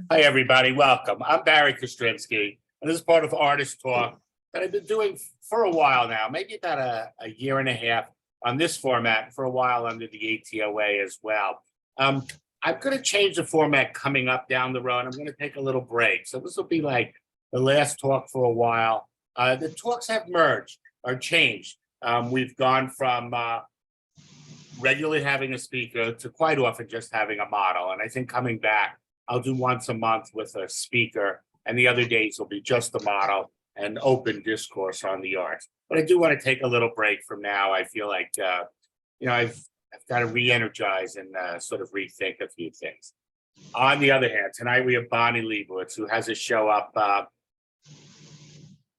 Hi, everybody. Welcome. I'm Barry Kostrinsky, and this is part of Artist Talk that I've been doing for a while now, maybe about a year and a half on this format, for a while under the ATOA as well. I'm going to change the format coming up down the road. I'm going to take a little break. So this will be like the last talk for a while. The talks have merged or changed. We've gone from regularly having a speaker to quite often just having a model. And I think coming back, I'll do once a month with a speaker, and the other days will be just the model and open discourse on the arts. But I do want to take a little break from now. I feel like, I've got to re-energize and sort of rethink a few things. On the other hand, tonight we have Bonny Leibowitz, who has a show up.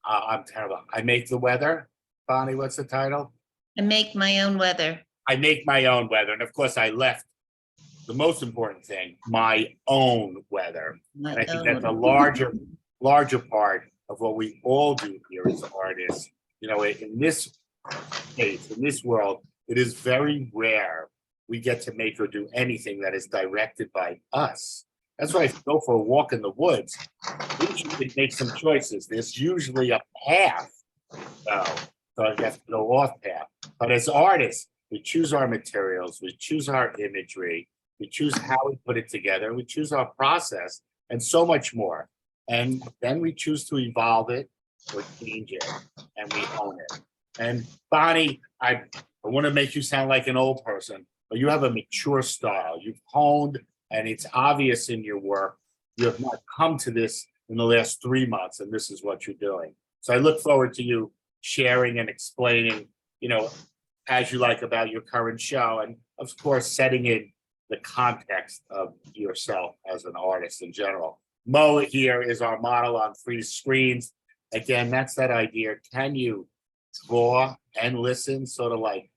I'm terrible. I Make the Weather. Bonny, what's the title? I Make My Own Weather. I Make My Own Weather. And of course, I left the most important thing, my own weather. And I think that's a larger part of what we all do here as artists. In this space, in this world, it is very rare we get to make or do anything that is directed by us. That's why if you go for a walk in the woods, you can make some choices. There's usually a path, so you have to go off path. But as artists, we choose our materials, we choose our imagery, we choose how we put it together, we choose our process, and so much more. And then we choose to evolve it or change it, and we own it. And Bonny, I want to make you sound like an old person, but you have a mature style. You've honed, and it's obvious in your work. You have not come to this in the last 3 months, and this is what you're doing. So I look forward to you sharing and explaining, as you like about your current show, and of course, setting in the context of yourself as an artist in general. Mo here is our model on free screens. Again, that's that idea. Can you draw and listen, sort of like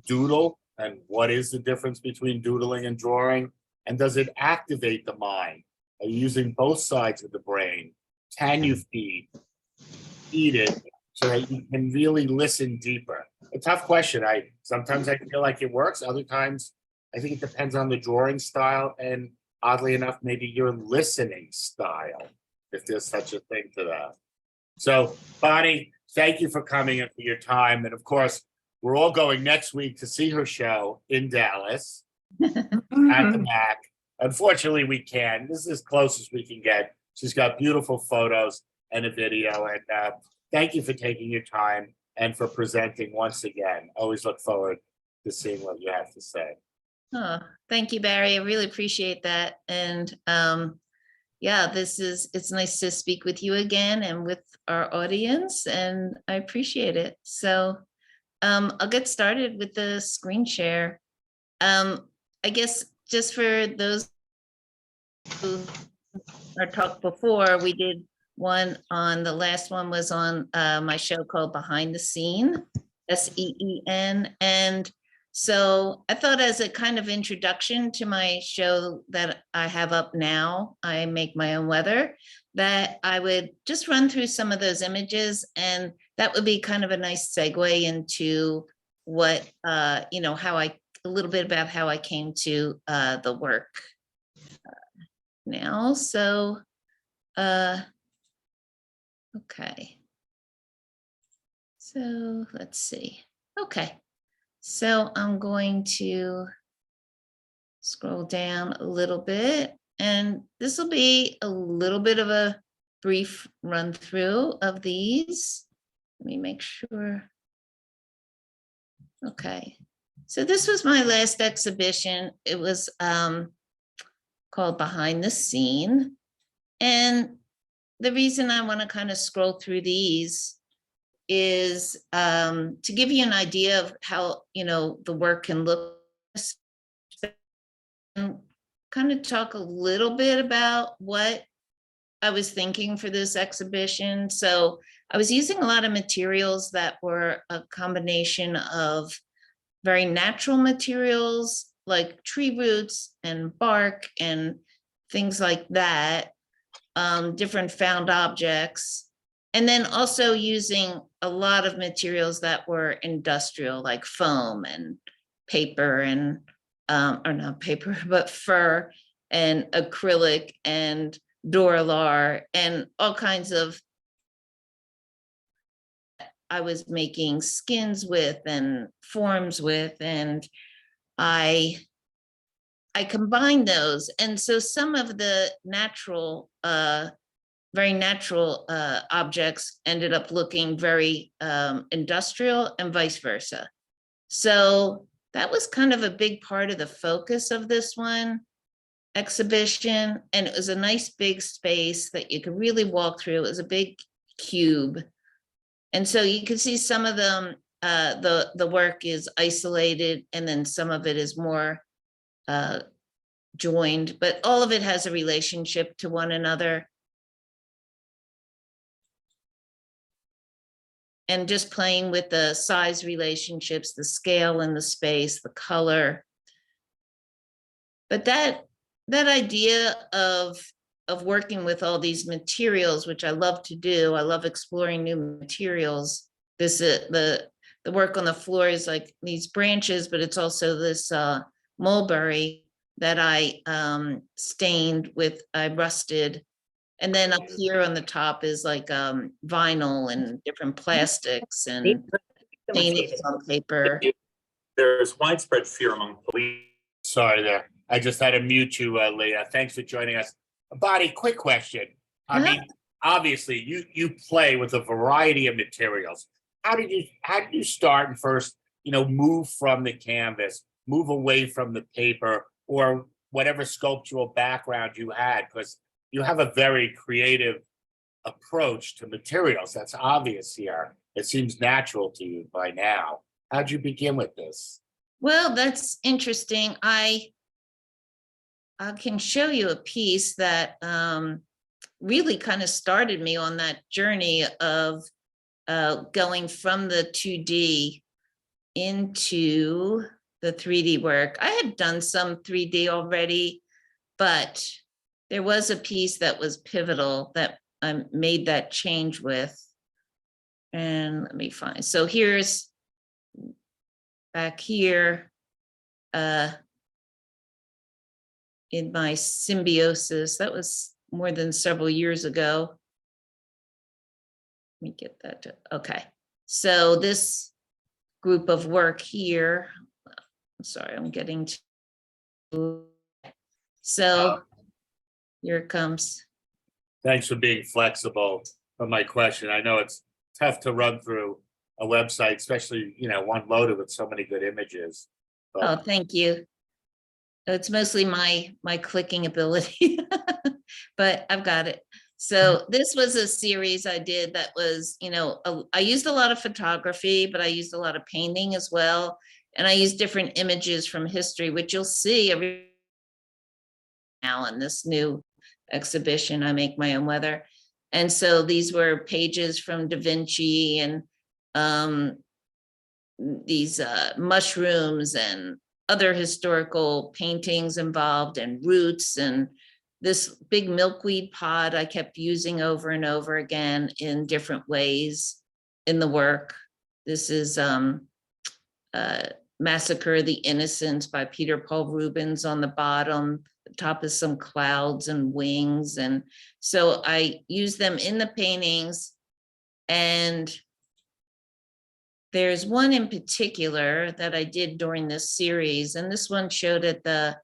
doodle? And what is the difference between doodling and drawing? And does it activate the mind? Are you using both sides of the brain? Can you feed it so that you can really listen deeper? A tough question. Sometimes I feel like it works. Other times, I think it depends on the drawing style, and oddly enough, maybe your listening style, if there's such a thing to that. So, Bonny, thank you for coming and for your time. And of course, we're all going next week to see her show in Dallas at the MAC. Unfortunately, we can. This is as close as we can get. She's got beautiful photos and a video. And thank you for taking your time and for presenting once again. Always look forward to seeing what you have to say. Oh, thank you, Barry. I really appreciate that. And yeah, it's nice to speak with you again and with our audience, and I appreciate it. So I'll get started with the screen share. I guess just for those who our talk before, we did one on, the last one was on my show called Behind the Scene, SEEN. And so I thought, as a kind of introduction to my show that I have up now, I Make My Own Weather, that I would just run through some of those images, and that would be kind of a nice segue into what, a little bit about how I came to the work now. So, okay. So let's see. Okay. So I'm going to scroll down a little bit, and this will be a little bit of a brief run through of these. Let me make sure. Okay. So this was my last exhibition. It was called Behind the Scene. And the reason I want to kind of scroll through these is to give you an idea of how, the work can look, and kind of talk a little bit about what I was thinking for this exhibition. So I was using a lot of materials that were a combination of very natural materials like tree roots and bark and things like that, different found objects. And then also using a lot of materials that were industrial, like foam and paper and, or not paper, but fur and acrylic and Duralar, and all kinds of, I was making skins with and forms with, and I combined those. And so some of the natural, very natural objects ended up looking very industrial, and vice versa. So that was kind of a big part of the focus of this one exhibition. And it was a nice big space that you could really walk through. It was a big cube. And so you can see some of them, the work is isolated, and then some of it is more joined, but all of it has a relationship to one another. And just playing with the size relationships, the scale and the space, the color. But that idea of working with all these materials, which I love to do, I love exploring new materials. This the work on the floor is like these branches, but it's also this mulberry that I stained with, I rusted. And then up here on the top is like vinyl and different plastics and painted on paper. There's widespread fear among police. Sorry there. I just had to mute you, Leah. Thanks for joining us. Bonnie, quick question. I mean, obviously you play with a variety of materials. How did you start and first, move from the canvas, move away from the paper, or whatever sculptural background you had? Because you have a very creative approach to materials. That's obvious here. It seems natural to you by now. How'd you begin with this? Well, that's interesting. I can show you a piece that really kind of started me on that journey of going from the 2D into the 3D work. I had done some 3D already, but there was a piece that was pivotal that I made that change with. And let me find, so here's back here in my symbiosis, that was more than several years ago. Let me get that to, okay. So this group of work here, I'm sorry, I'm getting to, so here it comes. Thanks for being flexible for my question. I know it's tough to run through a website, especially, one loaded with so many good images. But Oh, thank you. It's mostly my clicking ability, but I've got it. So this was a series I did that was, I used a lot of photography, but I used a lot of painting as well. And I used different images from history, which you'll see every now in this new exhibition. I make my own weather. And so these were pages from Da Vinci and these mushrooms and other historical paintings involved, and roots, and this big milkweed pod I kept using over and over again in different ways in the work. This is Massacre of the Innocents by Peter Paul Rubens on the bottom. The top is some clouds and wings. And so I use them in the paintings. And there's one in particular that I did during this series. And this one showed at the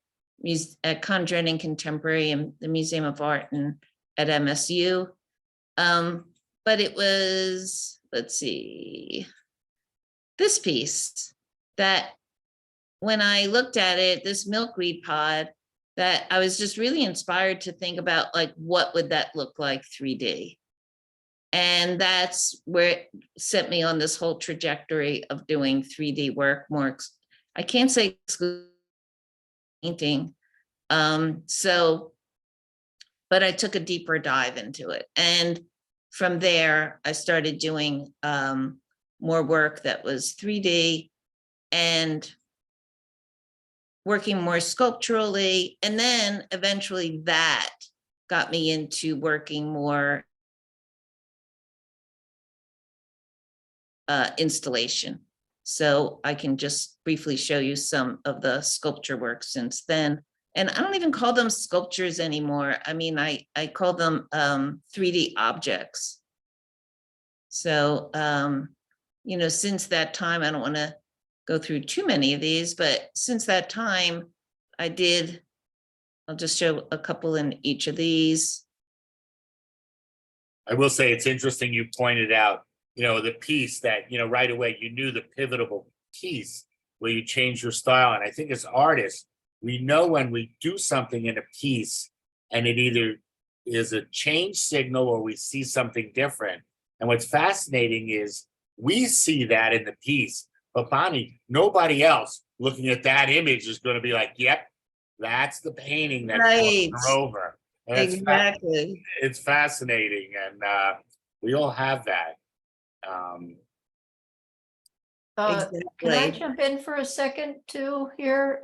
at Condren Contemporary and the Museum of Art and at MSU. But it was, let's see, this piece that when I looked at it, this milkweed pod, that I was just really inspired to think about, like, what would that look like 3D? And that's where it set me on this whole trajectory of doing 3D work more. I can't say painting. But I took a deeper dive into it. And from there, I started doing more work that was 3D and working more sculpturally. And then eventually that got me into working more installation. So I can just briefly show you some of the sculpture work since then. and I don't even call them sculptures anymore. I mean, I call them 3D objects. So, you know, since that time, I don't want to go through too many of these, but since that time, I'll just show a couple in each of these. I will say it's interesting you pointed out, you know, the piece that, you know, right away you knew the pivotal piece where you change your style. And I think as artists, we know when we do something in a piece and it either is a change signal or we see something different. And what's fascinating is we see that in the piece, but Bonnie, nobody else looking at that image is going to be like, yep, that's the painting that Right. crossed her over. And Exactly. it's fascinating, and we all have that. Can I Exactly. jump in for a second too here?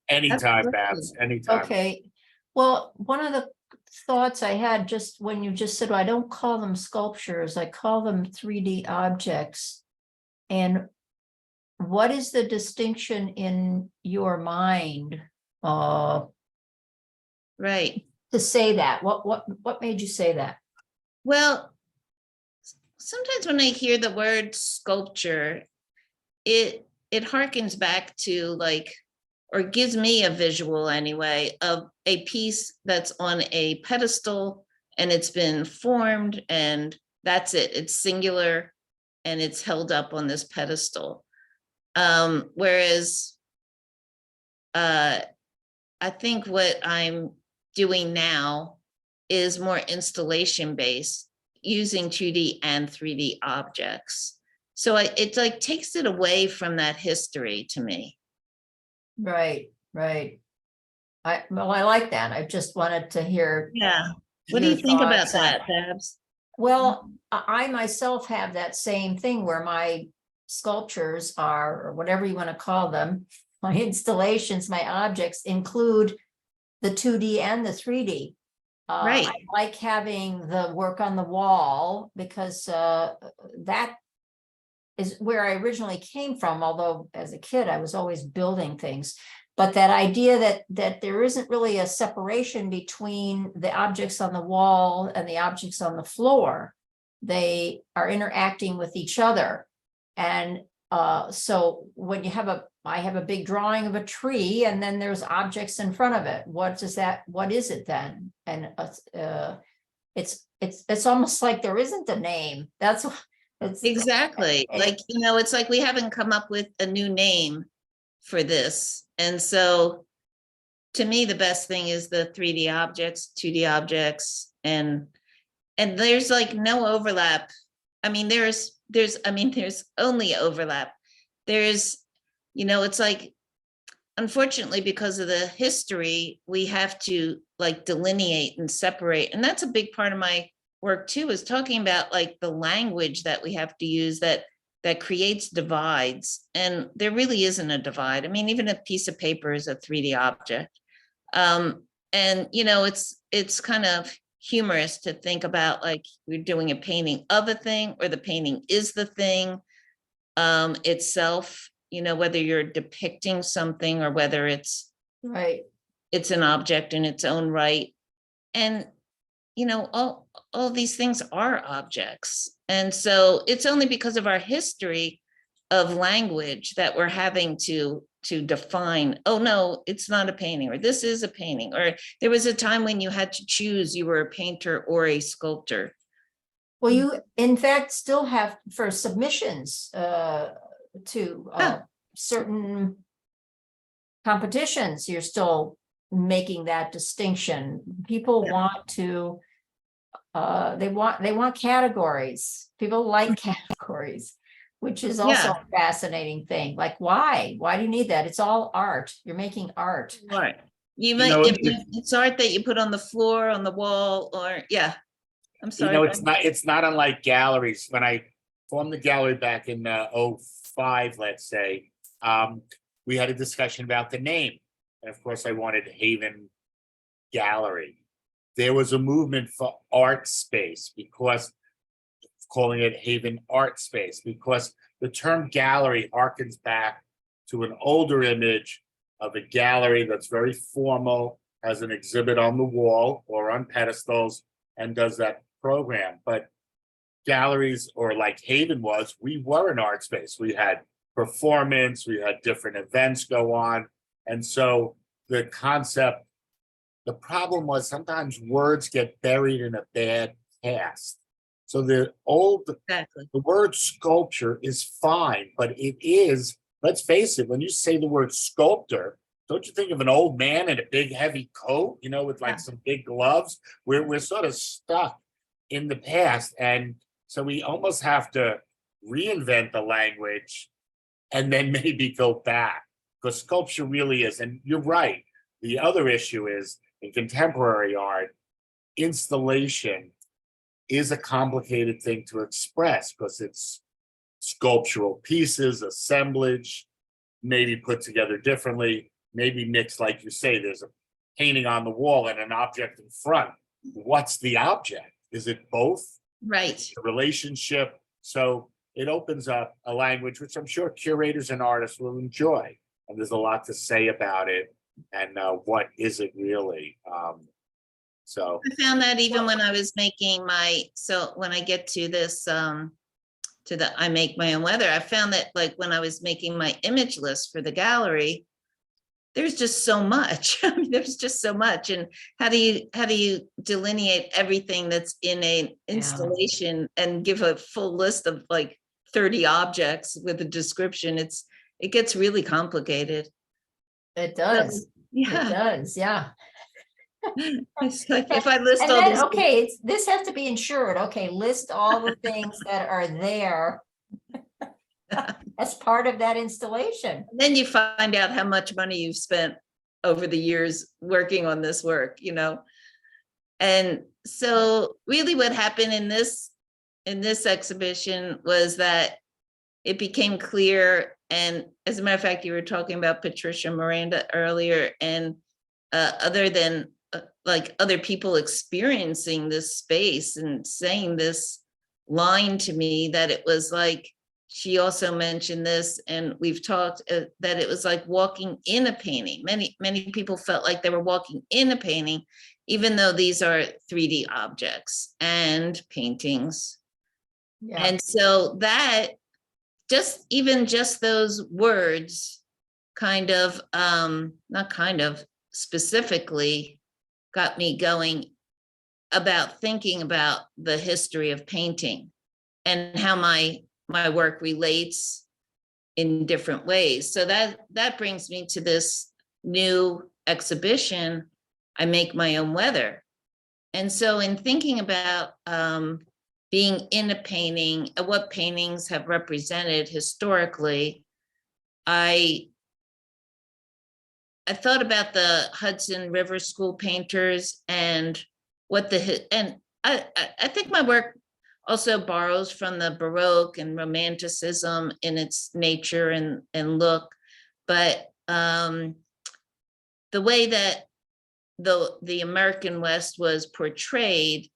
Anytime, Absolutely. Babs, anytime. Okay, well, one of the thoughts I had just when you just said, well, I don't call them sculptures, I call them 3D objects. And what is the distinction in your mind Right. to say that? What made you say that? Well, sometimes when I hear the word sculpture, it harkens back to like, or gives me a visual anyway, of a piece that's on a pedestal and it's been formed and that's it. It's singular and it's held up on this pedestal. Whereas I think what I'm doing now is more installation based, using 2D and 3D objects. So it like takes it away from that history to me. Right. I like that. I just wanted to hear. Yeah. What do your you think about thoughts on- that, Babs? Well, I myself have that same thing where my sculptures are, or whatever you want to call them, my installations, my objects include the 2D and the 3D. Right. I like having the work on the wall because that is where I originally came from, although as a kid, I was always building things. But that idea that there isn't really a separation between the objects on the wall and the objects on the floor. They are interacting with each other. And so when you have I have a big drawing of a tree and then there's objects in front of it. What is it then? And it's almost like there isn't a name. That's it's Exactly. Like, you know, it's like we haven't come up with a new name for this. And so to me, the best thing is the 3D objects, 2D objects, and there's like no overlap. I mean, there's only overlap. There's, you know, it's like, unfortunately, because of the history, we have to like delineate and separate. And that's a big part of my work too, is talking about like the language that we have to use that creates divides. And there really isn't a divide. I mean, even a piece of paper is a 3D object. And, you know, it's kind of humorous to think about like we're doing a painting of a thing or the painting is the thing itself, you know, whether you're depicting something or whether it's an object in its own right. And, you know, all these things are objects. And so it's only because of our history of language that we're having to define, oh no, it's not a painting, or this is a painting, or there was a time when you had to choose you were a painter or a sculptor. Well, you in fact still have for submissions to certain competitions, you're still making that distinction. People want to they want categories. People like categories, which is also a fascinating thing. Like, why do you need that? It's all art. You're making art. Right. You might, it's art that you put on the floor, on the wall, or I'm sorry. You know, it's not unlike galleries. When I formed the gallery back in 2005, let's say, we had a discussion about the name. And of course, I wanted Haven Gallery. There was a movement for art space because calling it Haven Art Space, because the term gallery harkens back to an older image of a gallery that's very formal, has an exhibit on the wall or on pedestals, and does that program. But galleries, or like Haven was, we were an art space. We had performance, we had different events go on. And so the concept, the problem was sometimes words get buried in a bad past. So the Exactly. word sculpture is fine, but it is, let's face it, when you say the word sculptor, don't you think of an old man in a big heavy coat, with like Yeah. some big gloves? We're sort of stuck in the past. And so we almost have to reinvent the language and then maybe go back, because sculpture really is. And you're right. The other issue is in contemporary art, installation is a complicated thing to express because it's sculptural pieces, assemblage, maybe put together differently, maybe mixed, like you say, there's a painting on the wall and an object in front. What's the object? Is it both? Right. The relationship? So it opens up a language which I'm sure curators and artists will enjoy. And there's a lot to say about it and what is it really? So I found that even when I was making when I get to this, I make my own weather, I found that like when I was making my image list for the gallery, there's just so much. I mean, there's just so much. And how do you delineate everything that's in an installation and give a full list of like 30 objects with a description? It gets really complicated. It does. It Yeah. does, yeah. It's like if I list And all then, these. okay, this has to be insured. Okay, list all the things that are there as part of that installation. Then you find out how much money you've spent over the years working on this work, And so really what happened in this exhibition was that it became clear, and as a matter of fact, you were talking about Patricia Miranda earlier, and other than like other people experiencing this space and saying this line to me, that it was like, she also mentioned this, and we've talked that it was like walking in a painting. Many people felt like they were walking in a painting, even though these are 3D objects and paintings. Yeah, And so that just those words specifically got me going about thinking about the history of painting and how my work relates in different ways. So that brings me to this new exhibition, I Make My Own Weather. And so in thinking about being in a painting, what paintings have represented historically, I thought about the Hudson River School painters and I think my work also borrows from the Baroque and Romanticism in its nature and look, but the way that the American West was portrayed,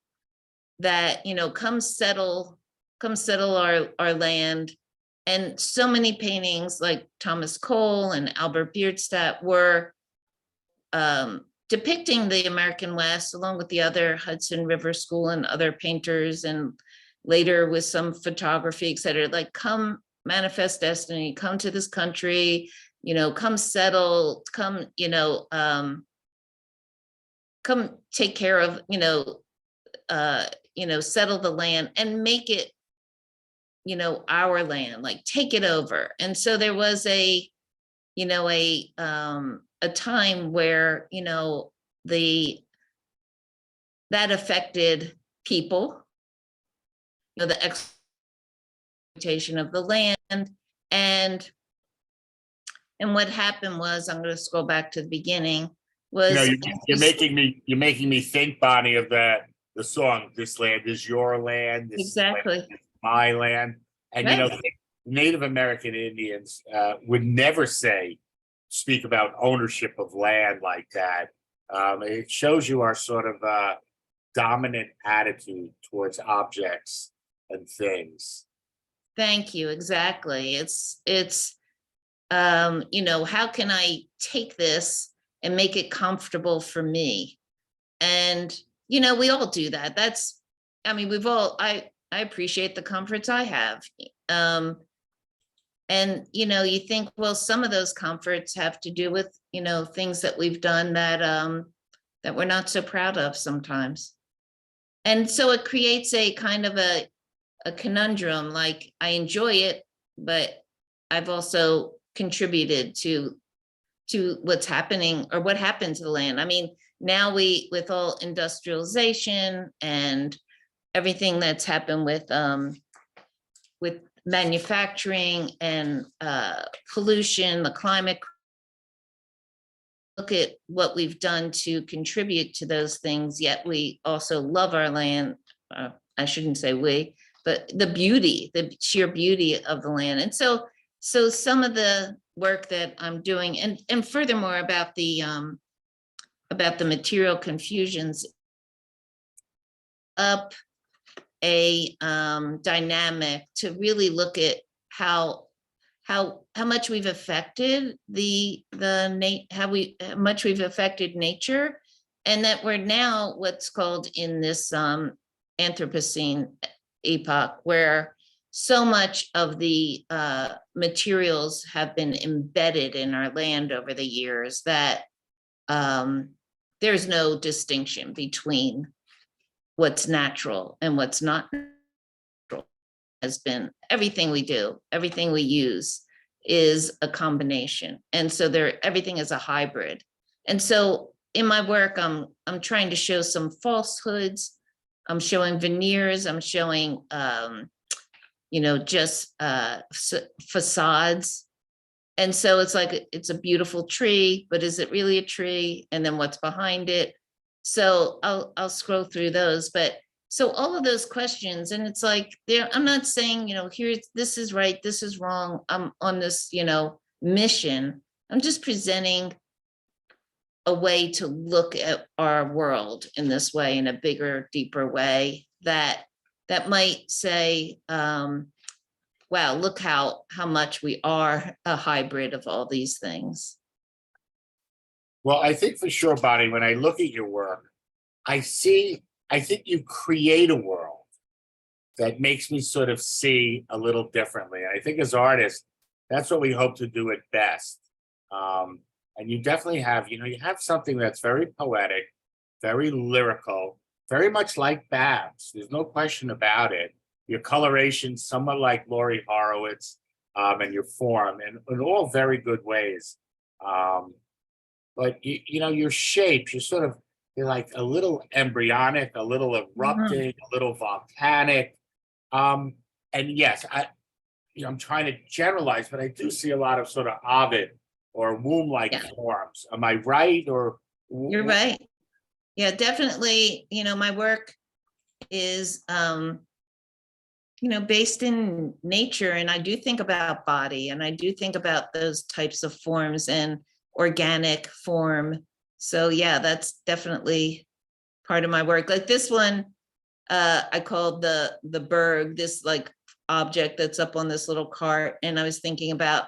that come settle our land. And so many paintings like Thomas Cole and Albert Bierstadt were depicting the American West, along with the other Hudson River School and other painters, and later with some photography, et cetera, like come manifest destiny, come to this country, come settle, come, come take care of, settle the land and make it, our land, like take it over. And so there was a time where, that affected people, the exploitation of the land. And what happened was, I'm going to scroll back to the beginning, was you're making me think, Bonnie, of the song, "This land is your land, this exactly land is my land." And right. Native American Indians would never speak about ownership of land like that. It shows you our sort of dominant attitude towards objects and things. Thank you. Exactly. It's you know, how can I take this and make it comfortable for me? And, you know, we all do that. That's, I mean, I appreciate the comforts I have. And, you know, you think, well, some of those comforts have to do with, you know, things that we've done that, that we're not so proud of sometimes. And so it creates a kind of a conundrum, like I enjoy it, but I've also contributed to what's happening or what happened to the land. I mean, now with all industrialization and everything that's happened with manufacturing and pollution, the climate, look at what we've done to contribute to those things, yet we also love our land. I shouldn't say we, but the sheer beauty of the land. And so some of the work that I'm doing, and furthermore about the material confusions, up a dynamic to really look at how much we've affected how much we've affected nature, and that we're now what's called in this Anthropocene epoch, where so much of the materials have been embedded in our land over the years that there's no distinction between what's natural and what's not natural. Has been everything we do, everything we use is a combination, and so everything is a hybrid. And so in my work, I'm trying to show some falsehoods. I'm showing veneers. I'm showing you know, just facades. And so it's like, it's a beautiful tree, but is it really a tree? And then what's behind it? So I'll scroll through those, but so all of those questions, and it's like, I'm not saying, you know, this is right, this is wrong. I'm on this, you know, mission. I'm just presenting a way to look at our world in this way, in a bigger, deeper way that might say, wow, look how much we are a hybrid of all these things. Well, I think for sure, Bonnie, when I look at your work, I think you create a world that makes me sort of see a little differently. And I think as artists, that's what we hope to do at best. And you definitely have, you know, you have something that's very poetic, very lyrical, very much like Babs. There's no question about it. Your coloration, somewhat like Laurie Horowitz, and your form, and in all very good ways. But you know, your shapes, you're like a little embryonic, a little erupting, a little volcanic. And yes, I'm trying to generalize, but I do see a lot of sort of ovid or womb-like forms. Am I right? Or you're right. Yeah, definitely. You know, my work is you know, based in nature, and I do think about body, and I do think about those types of forms and organic form. So yeah, that's definitely part of my work. Like this one, I called the berg, this like object that's up on this little cart. And I was thinking about,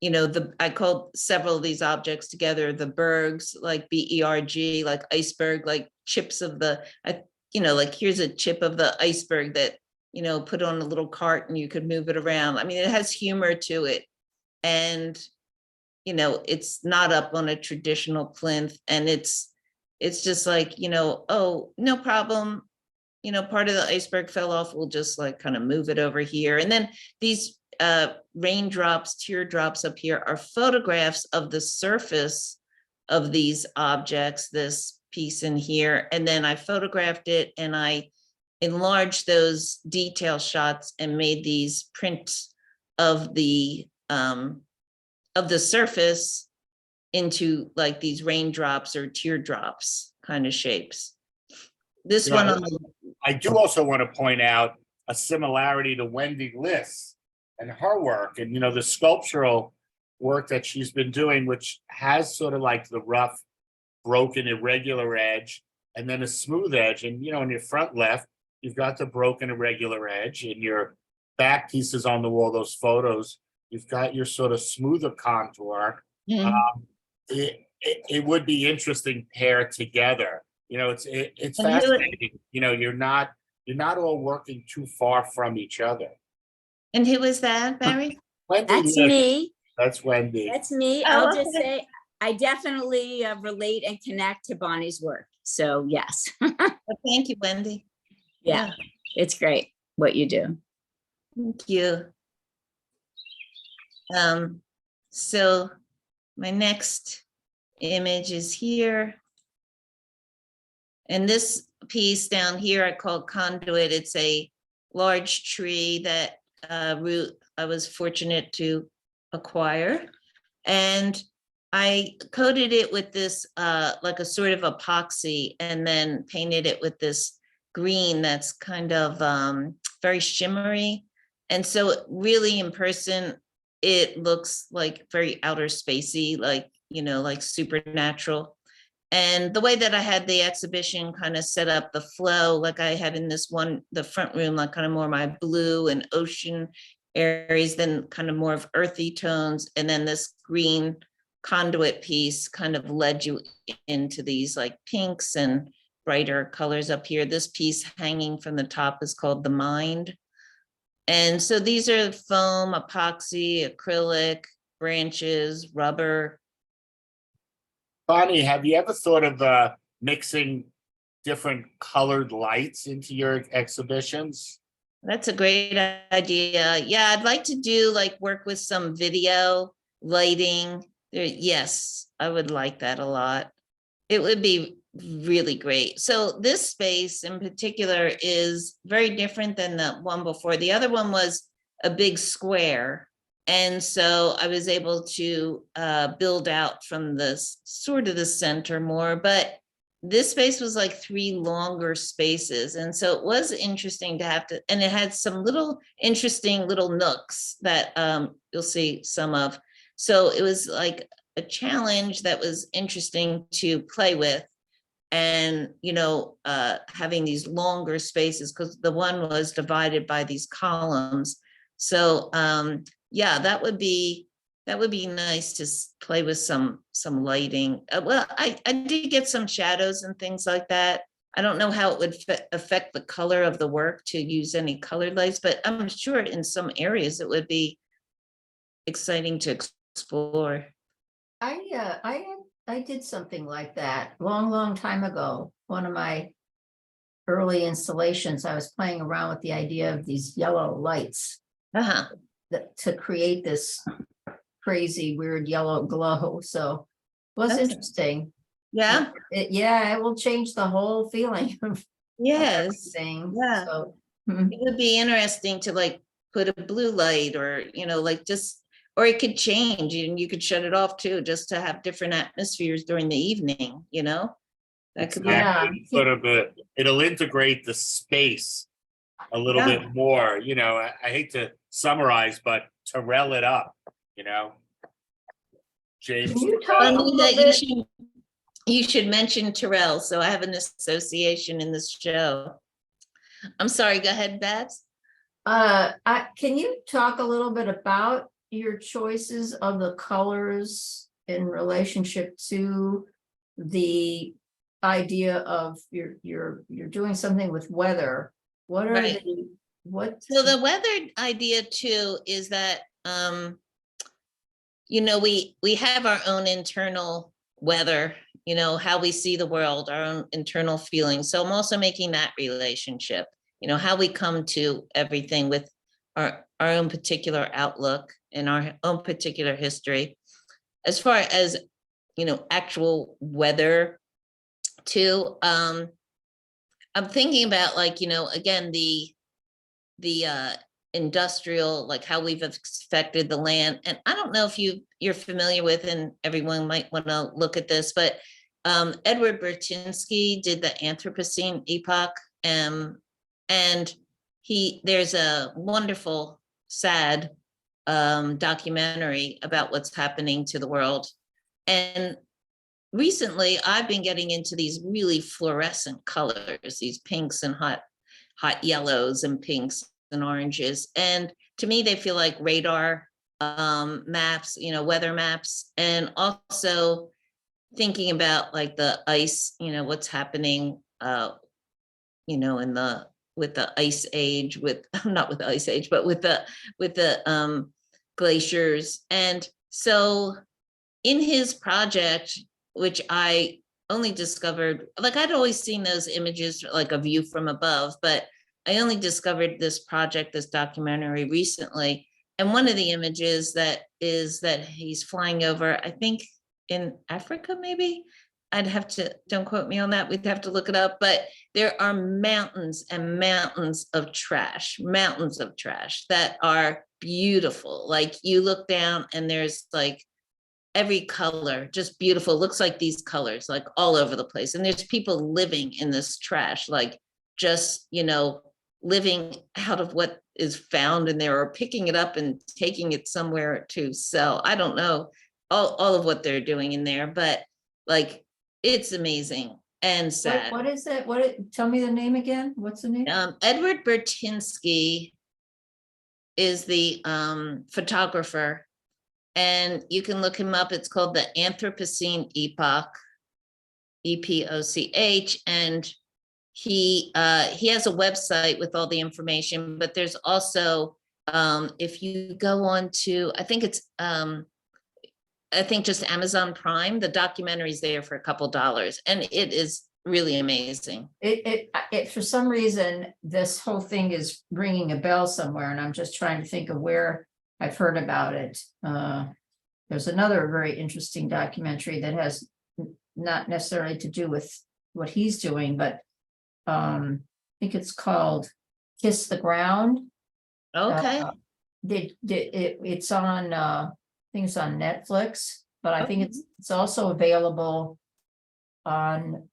you know, I called several of these objects together, the bergs, like BERG, like iceberg, like chips of you know, like here's a chip of the iceberg that, you know, put on a little cart and you could move it around. I mean, it has humor to it. And, you know, it's not up on a traditional plinth, and it's just like, you know, oh, no problem. You know, part of the iceberg fell off. We'll just like kind of move it over here. And then these raindrops, teardrops up here are photographs of the surface of these objects, this piece in here. And then I photographed it and I enlarged those detail shots and made these prints of the surface into like these raindrops or teardrops kind of shapes. This one, I do also want to point out a similarity to Wendy Liss and her work, and you know, the sculptural work that she's been doing, which has sort of like the rough, broken, irregular edge, and then a smooth edge. And you know, in your front left, you've got the broken, irregular edge. In your back pieces on the wall, those photos, you've got your sort of smoother contour. Mhm. It would be interesting paired together. You know, it's And who- fascinating. You know, you're not all working too far from each other. And who was that, Barry? Wendy That's Liv, me. that's Wendy. That's me. Oh, I'll just okay. say, I definitely relate and connect to Bonnie's work. So yes, Well, thank you, Wendy. yeah, it's great what you do. Thank you. So my next image is here. And this piece down here, I call conduit. It's a large tree that root I was fortunate to acquire. And I coated it with this like a sort of epoxy, and then painted it with this green that's kind of very shimmery. And so really in person, it looks like very outer spacey, like, you know, like supernatural. And the way that I had the exhibition kind of set up the flow, like I had in this one, the front room, like kind of more my blue and ocean areas, then kind of more of earthy tones. And then this green conduit piece kind of led you into these like pinks and brighter colors up here. This piece hanging from the top is called The Mind. And so these are foam, epoxy, acrylic, branches, rubber. Bonnie, have you ever thought of mixing different colored lights into your exhibitions? That's a great idea. Yeah, I'd like to do like work with some video lighting. Yes, I would like that a lot. It would be really great. So this space in particular is very different than the one before. The other one was a big square. And so I was able to build out from this sort of the center more, but this space was like 3 longer spaces. And so it was interesting to have to, and it had some little interesting little nooks that you'll see some of. So it was like a challenge that was interesting to play with. And, you know, having these longer spaces, because the one was divided by these columns. So yeah, that would be nice to play with some lighting. Well, I did get some shadows and things like that. I don't know how it would affect the color of the work to use any colored lights, but I'm sure in some areas it would be exciting to explore. I did something like that long time ago. One of my early installations, I was playing around with the idea of these yellow lights Uh-huh. to create this crazy weird yellow glow. So it was Okay. interesting. Yeah. It will change the whole feeling of Yes. everything. Yeah. So, It would be interesting to like put a blue light, or, you know, like just, or it could change and you could shut it off too, just to have different atmospheres during the evening, you know? That could be. Yeah. Sort of it'll integrate the space a little Yeah. bit more. You know, I hate to summarize, but Terrell it up, you know? James. Can you talk a Funny little that bit? you should mention Terrell, so I have an association in this show. I'm sorry, go ahead, Babs. Can you talk a little bit about your choices of the colors in relationship to the idea of you're doing something with weather? What are Right. So the weather idea too is that you know, we have our own internal weather, you know, how we see the world, our own internal feelings. So I'm also making that relationship, you know, how we come to everything with our own particular outlook and our own particular history. As far as, you know, actual weather too, I'm thinking about, like, you know, again, the industrial, like how we've affected the land. And I don't know if you're familiar with, and everyone might want to look at this, but Edward Burtynsky did the Anthropocene epoch, and there's a wonderful, sad documentary about what's happening to the world. And recently I've been getting into these really fluorescent colors, these pinks and hot yellows and pinks and oranges. And to me, they feel like radar maps, weather maps, and also thinking about like the ice, what's happening, in the, with the ice age, with, not with the ice age, but with the glaciers. And so in his project, which I only discovered, like I'd always seen those images, like a view from above, but I only discovered this project, this documentary recently. And one of the images that is that he's flying over, I think in Africa, maybe. I'd have to, don't quote me on that, we'd have to look it up, but there are mountains and mountains of trash that are beautiful. Like you look down and there's like every color, just beautiful, looks like these colors, like all over the place. And there's people living in this trash, like just, living out of what is found in there, or picking it up and taking it somewhere to sell. I don't know all of what they're doing in there, but like, it's amazing and sad. What is it? Tell me the name again. What's the name? Edward Bertinsky is the photographer, and you can look him up. It's called the Anthropocene Epoch, EPOCH, and he has a website with all the information, but there's also, if you go on to, I think just Amazon Prime, the documentary's there for a couple dollars, and it is really amazing. It for some reason, this whole thing is ringing a bell somewhere, and I'm just trying to think of where I've heard about it. There's another very interesting documentary that has not necessarily to do with what he's doing, but I think it's called Kiss the Ground. Okay. It's on, I think it's on Netflix, but I think it's also available on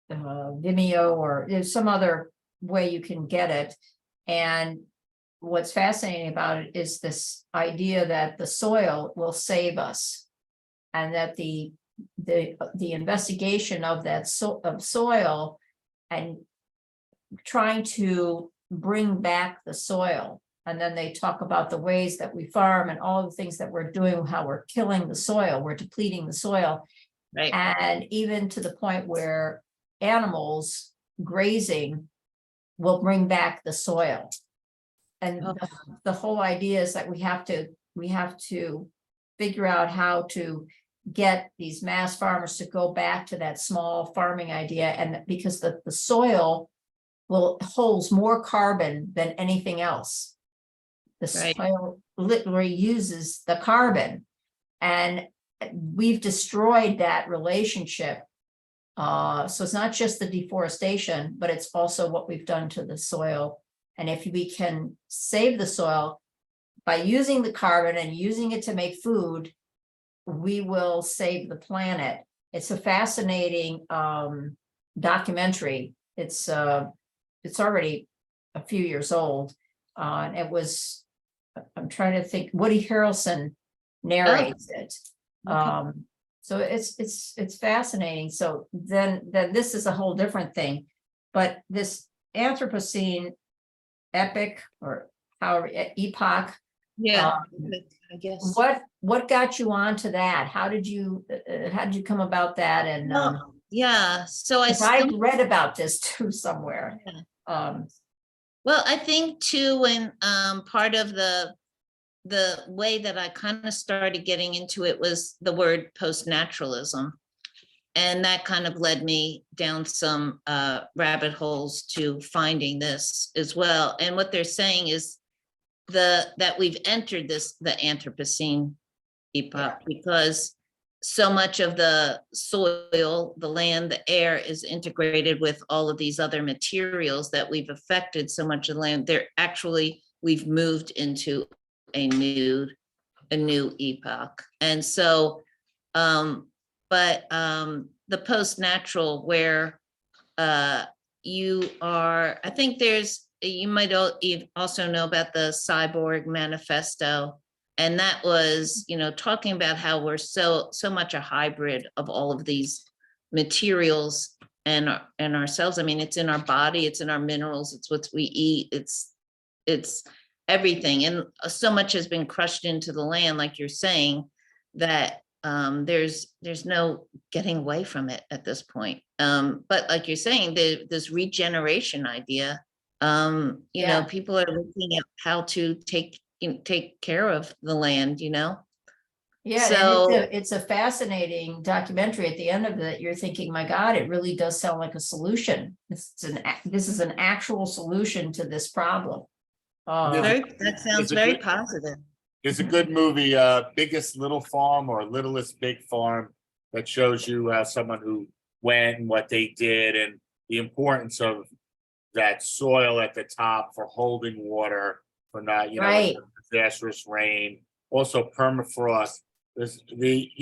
Vimeo, or there's some other way you can get it. And what's fascinating about it is this idea that the soil will save us, and that the investigation of that soil and trying to bring back the soil. And then they talk about the ways that we farm and all the things that we're doing, how we're killing the soil, we're depleting the soil. Right. And even to the point where animals grazing will bring back the soil. And the whole idea is that we have to figure out how to get these mass farmers to go back to that small farming idea. And because the soil holds more carbon than anything else. The soil literally uses the carbon, and we've destroyed that relationship. So it's not just the deforestation, but it's also what we've done to the soil. And if we can save the soil by using the carbon and using it to make food, we will save the planet. It's a fascinating documentary. It's already a few years old. And it was, I'm trying to think, Woody Harrelson narrates it. So it's fascinating. So then this is a whole different thing, but this Anthropocene epic, or however, epoch. Yeah, I guess. What got you onto that? How did you come about that? And yeah, so I read about this too somewhere. Yeah. Well, I think too, when part of the way that I kind of started getting into it was the word post-naturalism. And that kind of led me down some rabbit holes to finding this as well. And what they're saying is that we've entered the Anthropocene epoch, because so much of the soil, the land, the air is integrated with all of these other materials that we've affected so much of the land. We've moved into a new epoch. And so, but the post-natural, where you are, I think you might also know about the Cyborg Manifesto. And that was, talking about how we're so much a hybrid of all of these materials and ourselves. I mean, it's in our body, it's in our minerals, it's what we eat, it's everything. And so much has been crushed into the land, like you're saying, that there's no getting away from it at this point. But like you're saying, this regeneration idea, you know, Yeah. people are looking at how to take care of the land, you know? Yeah, So- and it's a fascinating documentary. At the end of it, you're thinking, my God, it really does sound like a solution. This is an actual solution to this problem. That sounds a very good- positive. There's a good movie, Biggest Little Farm or Littlest Big Farm, that shows you someone who went and what they did and the importance of that soil at the top for holding water, for not, you know, Right. disastrous rain, also permafrost. There's the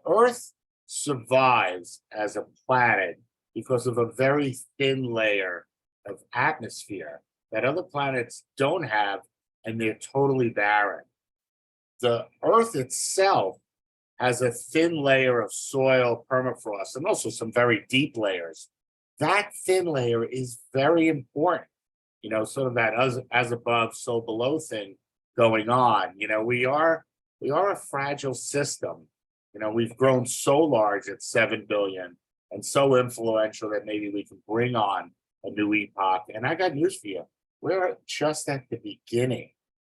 earth survives as a planet because of a very thin layer of atmosphere that other planets don't have, and they're totally barren. The earth itself has a thin layer of soil, permafrost, and also some very deep layers. That thin layer is very important, you know, sort of that as above, so below thing going on. You know, we are a fragile system. You know, we've grown so large at 7 billion and so influential that maybe we can bring on a new epoch. And I got news for you. We're just at the beginning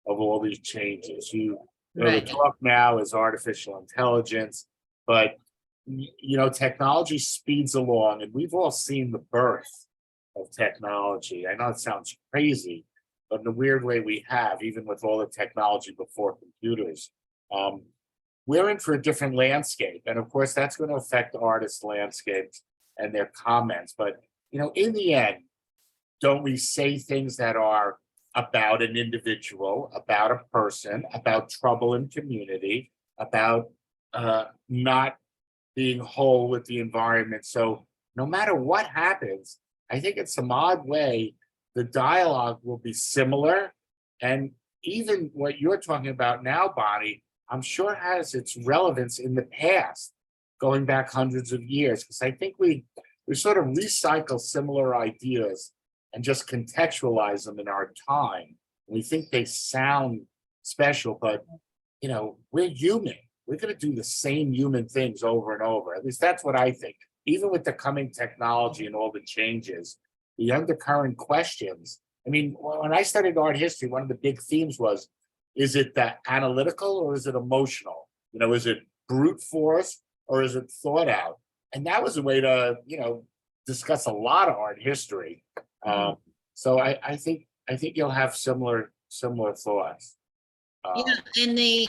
of all these changes. You know, Right. the talk now is artificial intelligence, but you know, technology speeds along, and we've all seen the birth of technology. I know it sounds crazy, but in a weird way we have, even with all the technology before computers. We're in for a different landscape. And of course, that's going to affect artists' landscapes and their comments. But, you know, in the end, don't we say things that are about an individual, about a person, about trouble in community, about not being whole with the environment? So no matter what happens, I think in some odd way, the dialogue will be similar. And even what you're talking about now, Bonnie, I'm sure has its relevance in the past, going back hundreds of years, because I think we sort of recycle similar ideas and just contextualize them in our time. We think they sound special, but you know, we're human. We're going to do the same human things over and over. At least that's what I think. Even with the coming technology and all the changes, the undercurrent questions. I mean, when I studied art history, one of the big themes was, is it that analytical or is it emotional? You know, is it brute force or is it thought out? And that was a way to, you know, discuss a lot of art history. So I think you'll have similar thoughts. Yeah, and the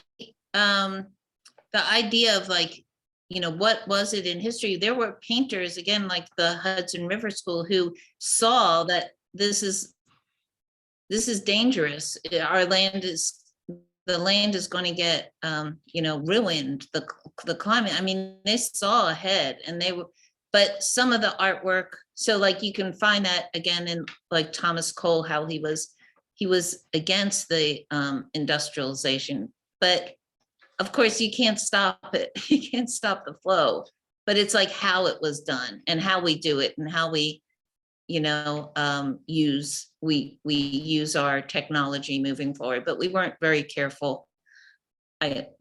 idea of like, you know, what was it in history? There were painters, again, like the Hudson River School, who saw that this is dangerous. Our land is, the land is going to get, you know, ruined. The climate. I mean, they saw ahead, and they were. But some of the artwork, so like you can find that again in like Thomas Cole, how he was against the industrialization, but of course you can't stop it. You can't stop the flow, but it's like how it was done and how we do it and how we, you know, we use our technology moving forward, but we weren't very careful.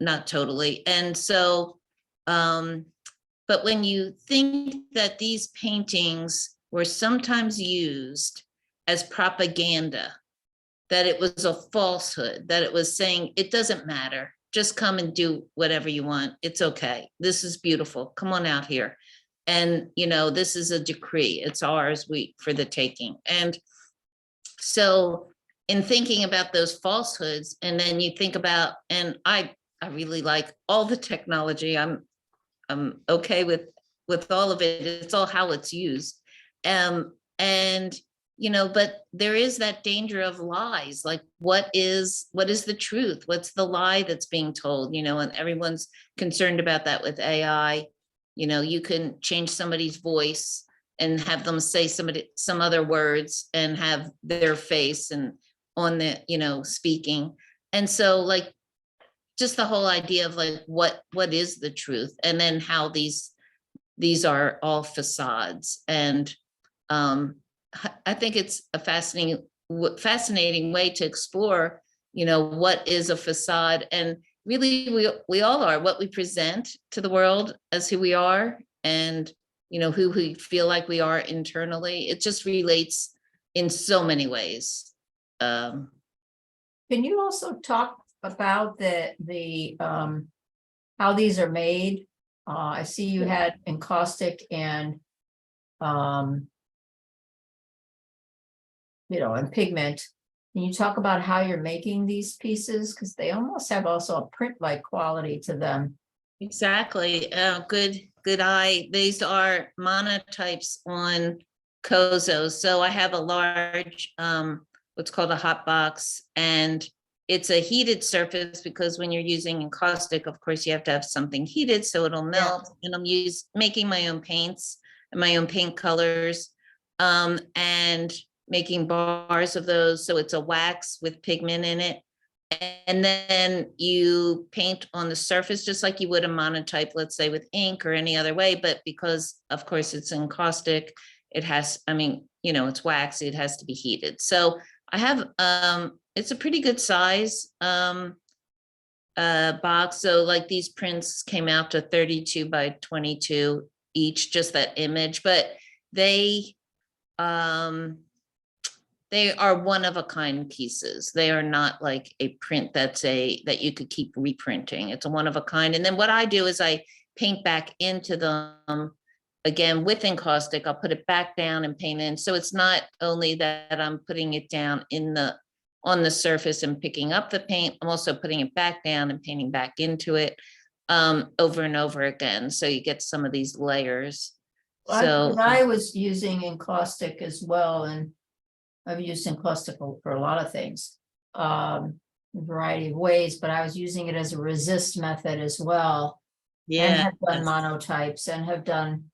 Not totally. And so, but when you think that these paintings were sometimes used as propaganda, that it was a falsehood, that it was saying, it doesn't matter, just come and do whatever you want. It's okay. This is beautiful. Come on out here. And, you know, this is a decree. It's ours, for the taking. And so in thinking about those falsehoods, and then you think about, and I really like all the technology. I'm okay with all of it. It's all how it's used. And, you know, but there is that danger of lies. Like, what is the truth? What's the lie that's being told? You know, and everyone's concerned about that with AI. You know, you can change somebody's voice and have them say some other words and have their face and on the, you know, speaking. And so like, just the whole idea of like, what is the truth? And then how these are all facades. And I think it's a fascinating fascinating way to explore, you know, what is a facade. And really, we all are what we present to the world as who we are, and, you know, who we feel like we are internally. It just relates in so many ways. Can you also talk about the how these are made? I see you had encaustic and you know, and pigment. Can you talk about how you're making these pieces? Because they almost have also a print-like quality to them. Exactly. Good eye. These are monotypes on Kozo. So I have a large, what's called a hot box, and it's a heated surface because when you're using encaustic, of course, you have to have something heated so it'll melt. And I'm making my own paints and my own paint colors, and making bars of those. So it's a wax with pigment in it. And then you paint on the surface just like you would a monotype, let's say with ink or any other way. But because, of course, it's encaustic, it has, I mean, you know, it's wax, it has to be heated. So I have, it's a pretty good size box. So like these prints came out to 32 by 22 each, just that image. But they are one of a kind pieces. They are not like a print that you could keep reprinting. It's a one of a kind. And then what I do is I paint back into them again with encaustic. I'll put it back down and paint in. So it's not only that I'm putting it down on the surface and picking up the paint, I'm also putting it back down and painting back into it over and over again. So you get some of these layers. So I was using encaustic as well, and I've used encaustic for a lot of things, a variety of ways, but I was using it as a resist method as well. And have done monotypes and have done,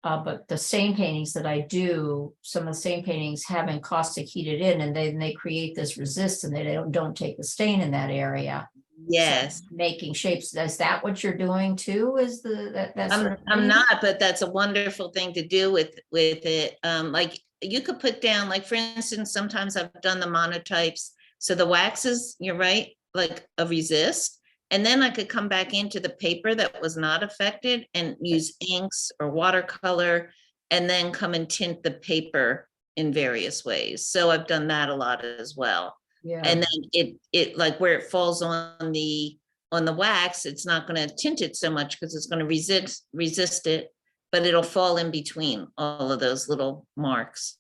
but the stain paintings that I do, some of the stain paintings have encaustic heated in, and they create this resist, and they don't take the stain in that area. yes. So making shapes. Is that what you're doing too? Is that sort of I'm thing? not, but that's a wonderful thing to do with it. Like you could put down, like for instance, sometimes I've done the monotypes. So the waxes, you're right, like a resist. And then I could come back into the paper that was not affected and use inks or watercolor, and then come and tint the paper in various ways. So I've done that a lot as well. Yeah. And then it like where it falls on the wax, it's not going to tint it so much because it's going to resist it, but it'll fall in between all of those little marks.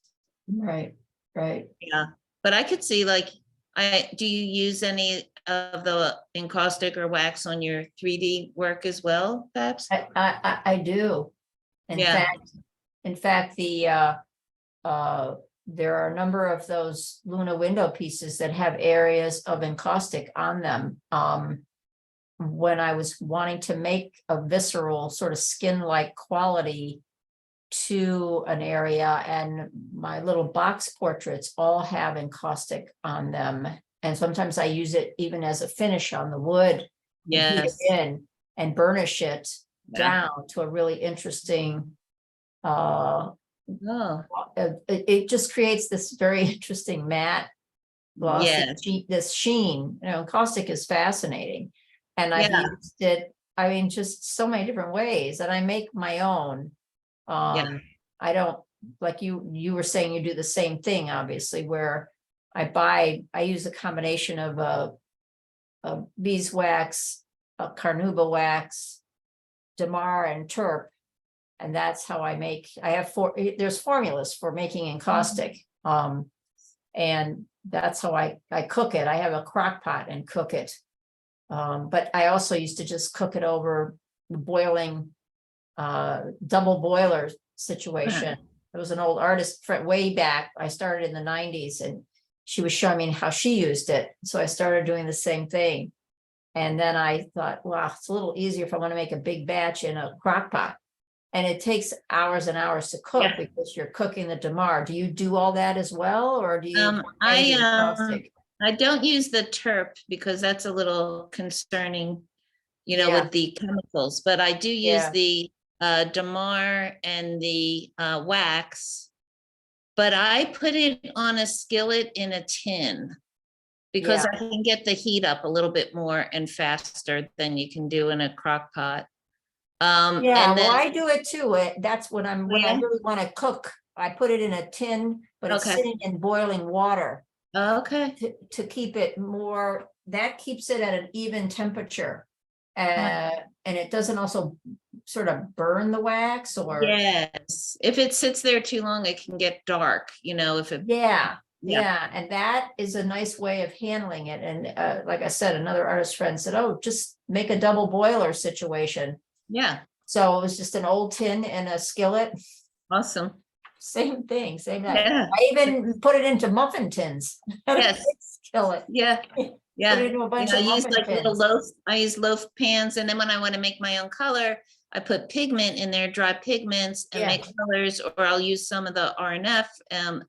Right. Yeah, but I could see like, do you use any of the encaustic or wax on your 3D work as well, Babs? I do. In fact, there are a number of those Luna window pieces that have areas of encaustic on them. When I was wanting to make a visceral sort of skin-like quality to an area, and my little box portraits all have encaustic on them. And sometimes I use it even as a finish on the wood. Yes. Heat it in and burnish it down to a really interesting, it just creates this very interesting matte glossy, this sheen. You know, caustic is fascinating, and I've used it, I mean, just so many different ways, and I make my own. I don't, like you were saying, you do the same thing, obviously, where I use a combination of a beeswax, a carnauba wax, damar, and terp. And that's how I make, there's formulas for making encaustic. And that's how I cook it. I have a crock pot and cook it. But I also used to just cook it over boiling, double boiler situation. It was an old artist way back. I started in the 90s, and she was showing me how she used it. So I started doing the same thing. And then I thought, wow, it's a little easier if I want to make a big batch in a crock pot. And it takes hours and hours to cook because you're cooking the damar. Do you do all that as well, or do you? I don't use the terp because that's a little concerning, you know, with the chemicals. But I do use the damar and the wax. but I put it on a skillet in a tin because I can get the heat up a little bit more and faster than you can do in a crock pot. Yeah, And well, then, I do it too. That's when when I Yeah. really want to cook, I put it in a tin, but it's Okay. sitting in boiling water okay, to keep it more, that keeps it at an even temperature. And it doesn't also sort of burn the wax or, yes, if it sits there too long, it can get dark, if it, yeah, Yeah. yeah. And that is a nice way of handling it. And like I said, another artist friend said, oh, just make a double boiler situation. yeah, So it was just an old tin and a skillet. awesome. Same thing, same thing. Yeah, I even put it into muffin tins. Yes. Skillet. yeah, yeah. Put it into a bunch I of use muffin like little tins. I use loaf pans, and then when I want to make my own color, I put pigment in there, dry pigments, and Yeah. make colors, or I'll use some of the RNF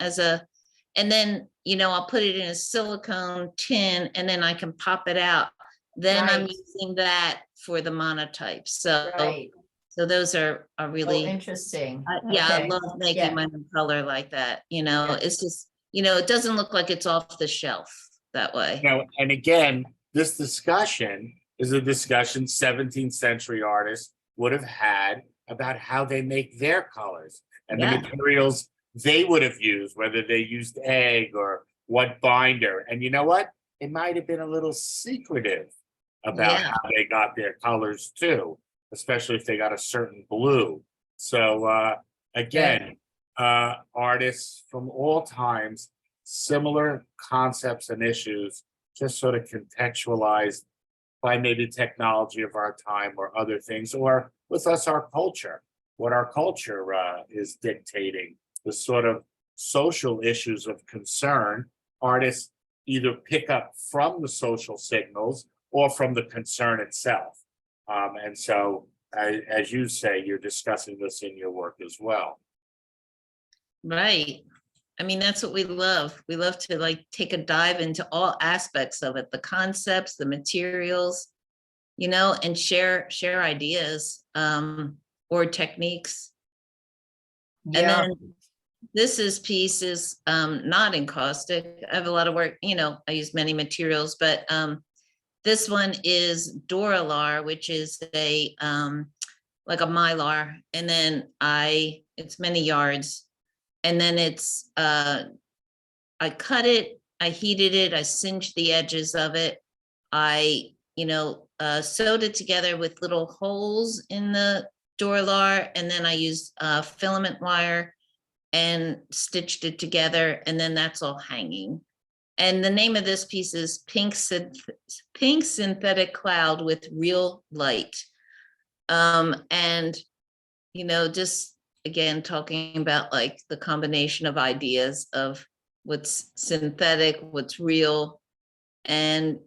as a, and then, I'll put it in a silicone tin, and then I can pop it out. Then I'm Right. using that for the monotype. So, Right. so those are Oh, really, interesting. yeah, I Okay. love making Yeah. my own color like that. Yeah. It's just, it doesn't look like it's off the shelf that way. And again, this discussion is a discussion 17th century artists would have had about how they make their colors and the Yeah. materials they would have used, whether they used egg or what binder. And you know what? It might have been a little secretive about Yeah. how they got their colors too, especially if they got a certain blue. So again, artists from all times, similar concepts and issues, just sort of contextualized by maybe technology of our time or other things, or with us, our culture, what our culture is dictating, the sort of social issues of concern. Artists either pick up from the social signals or from the concern itself. And so, as you say, you're discussing this in your work as well. Right. I mean, that's what we love. We love to like take a dive into all aspects of it, the concepts, the materials, and share ideas or techniques. And Yeah. then this piece is not encaustic. I have a lot of work, I use many materials, but this one is Duralar, which is a like a mylar, and then it's many yards. And then it's, I cut it, I heated it, I singed the edges of it. I, sewed it together with little holes in the Duralar, and then I used filament wire and stitched it together, and then that's all hanging. And the name of this piece is Pink Synthetic Cloud with Real Light. And, just again, talking about like the combination of ideas of what's synthetic, what's real. And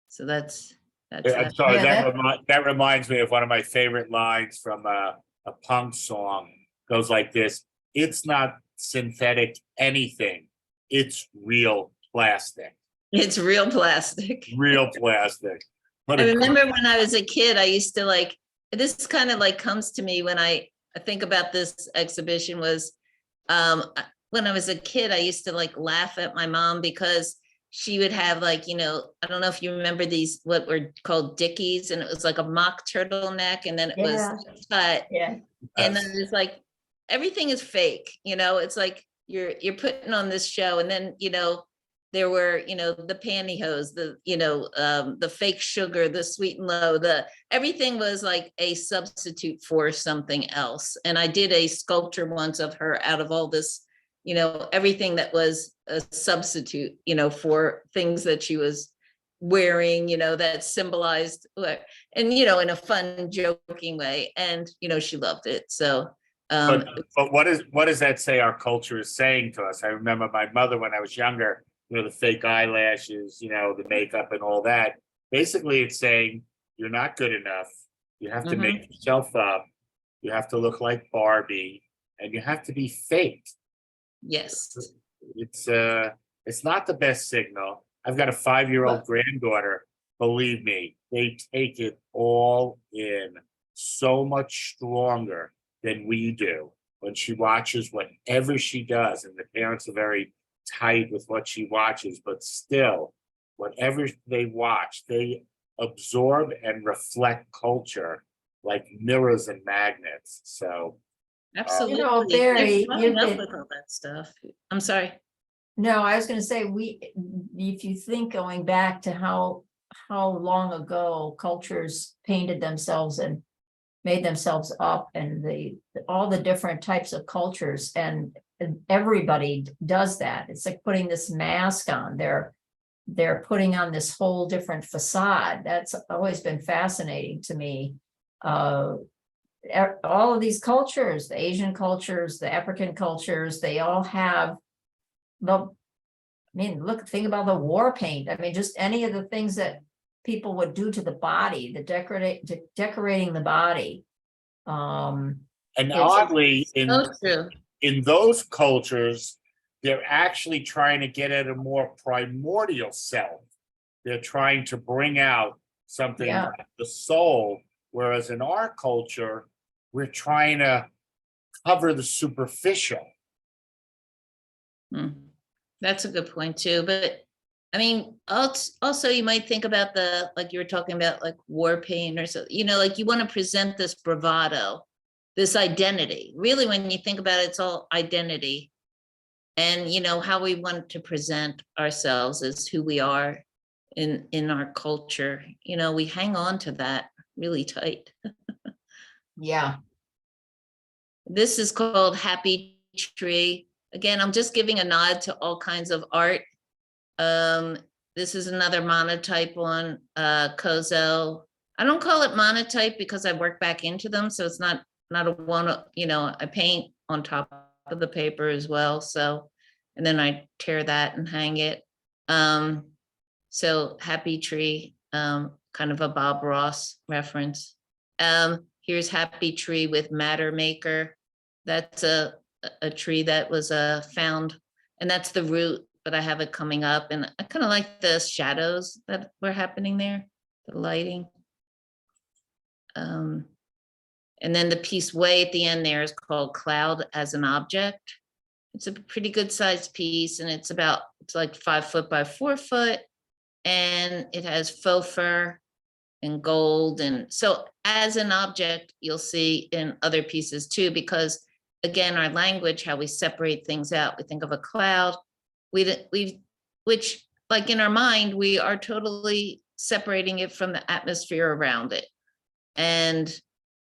so that's I'm that. sorry, Yeah, that reminds me of one of my favorite lines from a punk song. Goes like this: "It's not synthetic anything; it's real plastic. It's real plastic. Real plastic." What I a remember when I was a kid, I used to like, this kind of like comes to me when I think about this exhibition was when I was a kid, I used to like laugh at my mom because she would have like, I don't know if you remember these, what were called Dickies, and it was like a mock turtleneck, and then it was cut. Yeah. And then it's like, everything is fake, it's like you're putting on this show, and then, there were, the pantyhose, the fake sugar, the sweet and low, everything was like a substitute for something else. And I did a sculpture once of her out of all this, everything that was a substitute, for things that she was wearing, that symbolized, and, in a fun, joking way. And, she loved it. So, but what does that say our culture is saying to us? I remember my mother when I was younger, the fake eyelashes, the makeup and all that. Basically, it's saying you're not good enough. You have to make yourself up. You have to look like Barbie, and you have to be fake. yes. It's not the best signal. I've got a 5-year-old granddaughter. Believe me, they take it all in so much stronger than we do when she watches what whatever she does, and the parents are very tight with what she watches, but still, whatever they watch, they absorb and reflect culture like mirrors and magnets. So Absolutely. Barry, They're you coming up could- with all that stuff. I'm sorry. No, I was gonna say, if you think going back to how long ago cultures painted themselves and made themselves up, and all the different types of cultures, and everybody does that. It's like putting this mask on. They're putting on this whole different facade. That's always been fascinating to me. All of these cultures, the Asian cultures, the African cultures, they all have think about the war paint. I mean, just any of the things that people would do to the body, decorating the body. and It's- oddly, Oh, true. in those cultures, they're actually trying to get at a more primordial self. They're trying to bring out something Yeah. like the soul, whereas in our culture, we're trying to cover the superficial. Hmm. That's a good point too, but I mean, also you might think about like you were talking about, like war paint or so, like you want to present this bravado, this identity. Really, when you think about it, it's all identity. And how we want to present ourselves as who we are in our culture. We hang on to that really tight. Yeah, This is called Happy Tree. Again, I'm just giving a nod to all kinds of art. This is another monotype on Kozo. I don't call it monotype because I work back into them, so it's not a one. I paint on top of the paper as well. So, and then I tear that and hang it. So Happy Tree, kind of a Bob Ross reference. Here's Happy Tree with Matter Maker. That's a tree that was found, and that's the root, but I have it coming up, and I kind of like the shadows that were happening there, the lighting. And then the piece way at the end there is called Cloud as an Object. It's a pretty good sized piece, and it's like 5 foot by 4 foot, and it has faux fur and gold. And so as an object, you'll see in other pieces too, because again, our language, how we separate things out. We think of a cloud, which like in our mind, we are totally separating it from the atmosphere around it. And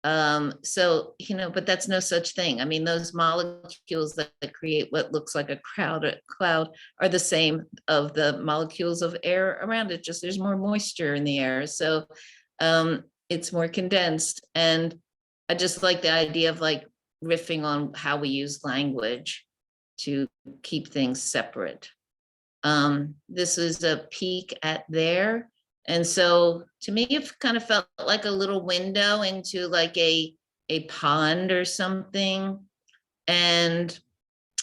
so, but that's no such thing. I mean, those molecules that create what looks like a cloud are the same of the molecules of air around it, just there's more moisture in the air. So it's more condensed. And I just like the idea of like riffing on how we use language to keep things separate. This is a peek at there. And so to me, it kind of felt like a little window into like a pond or something. And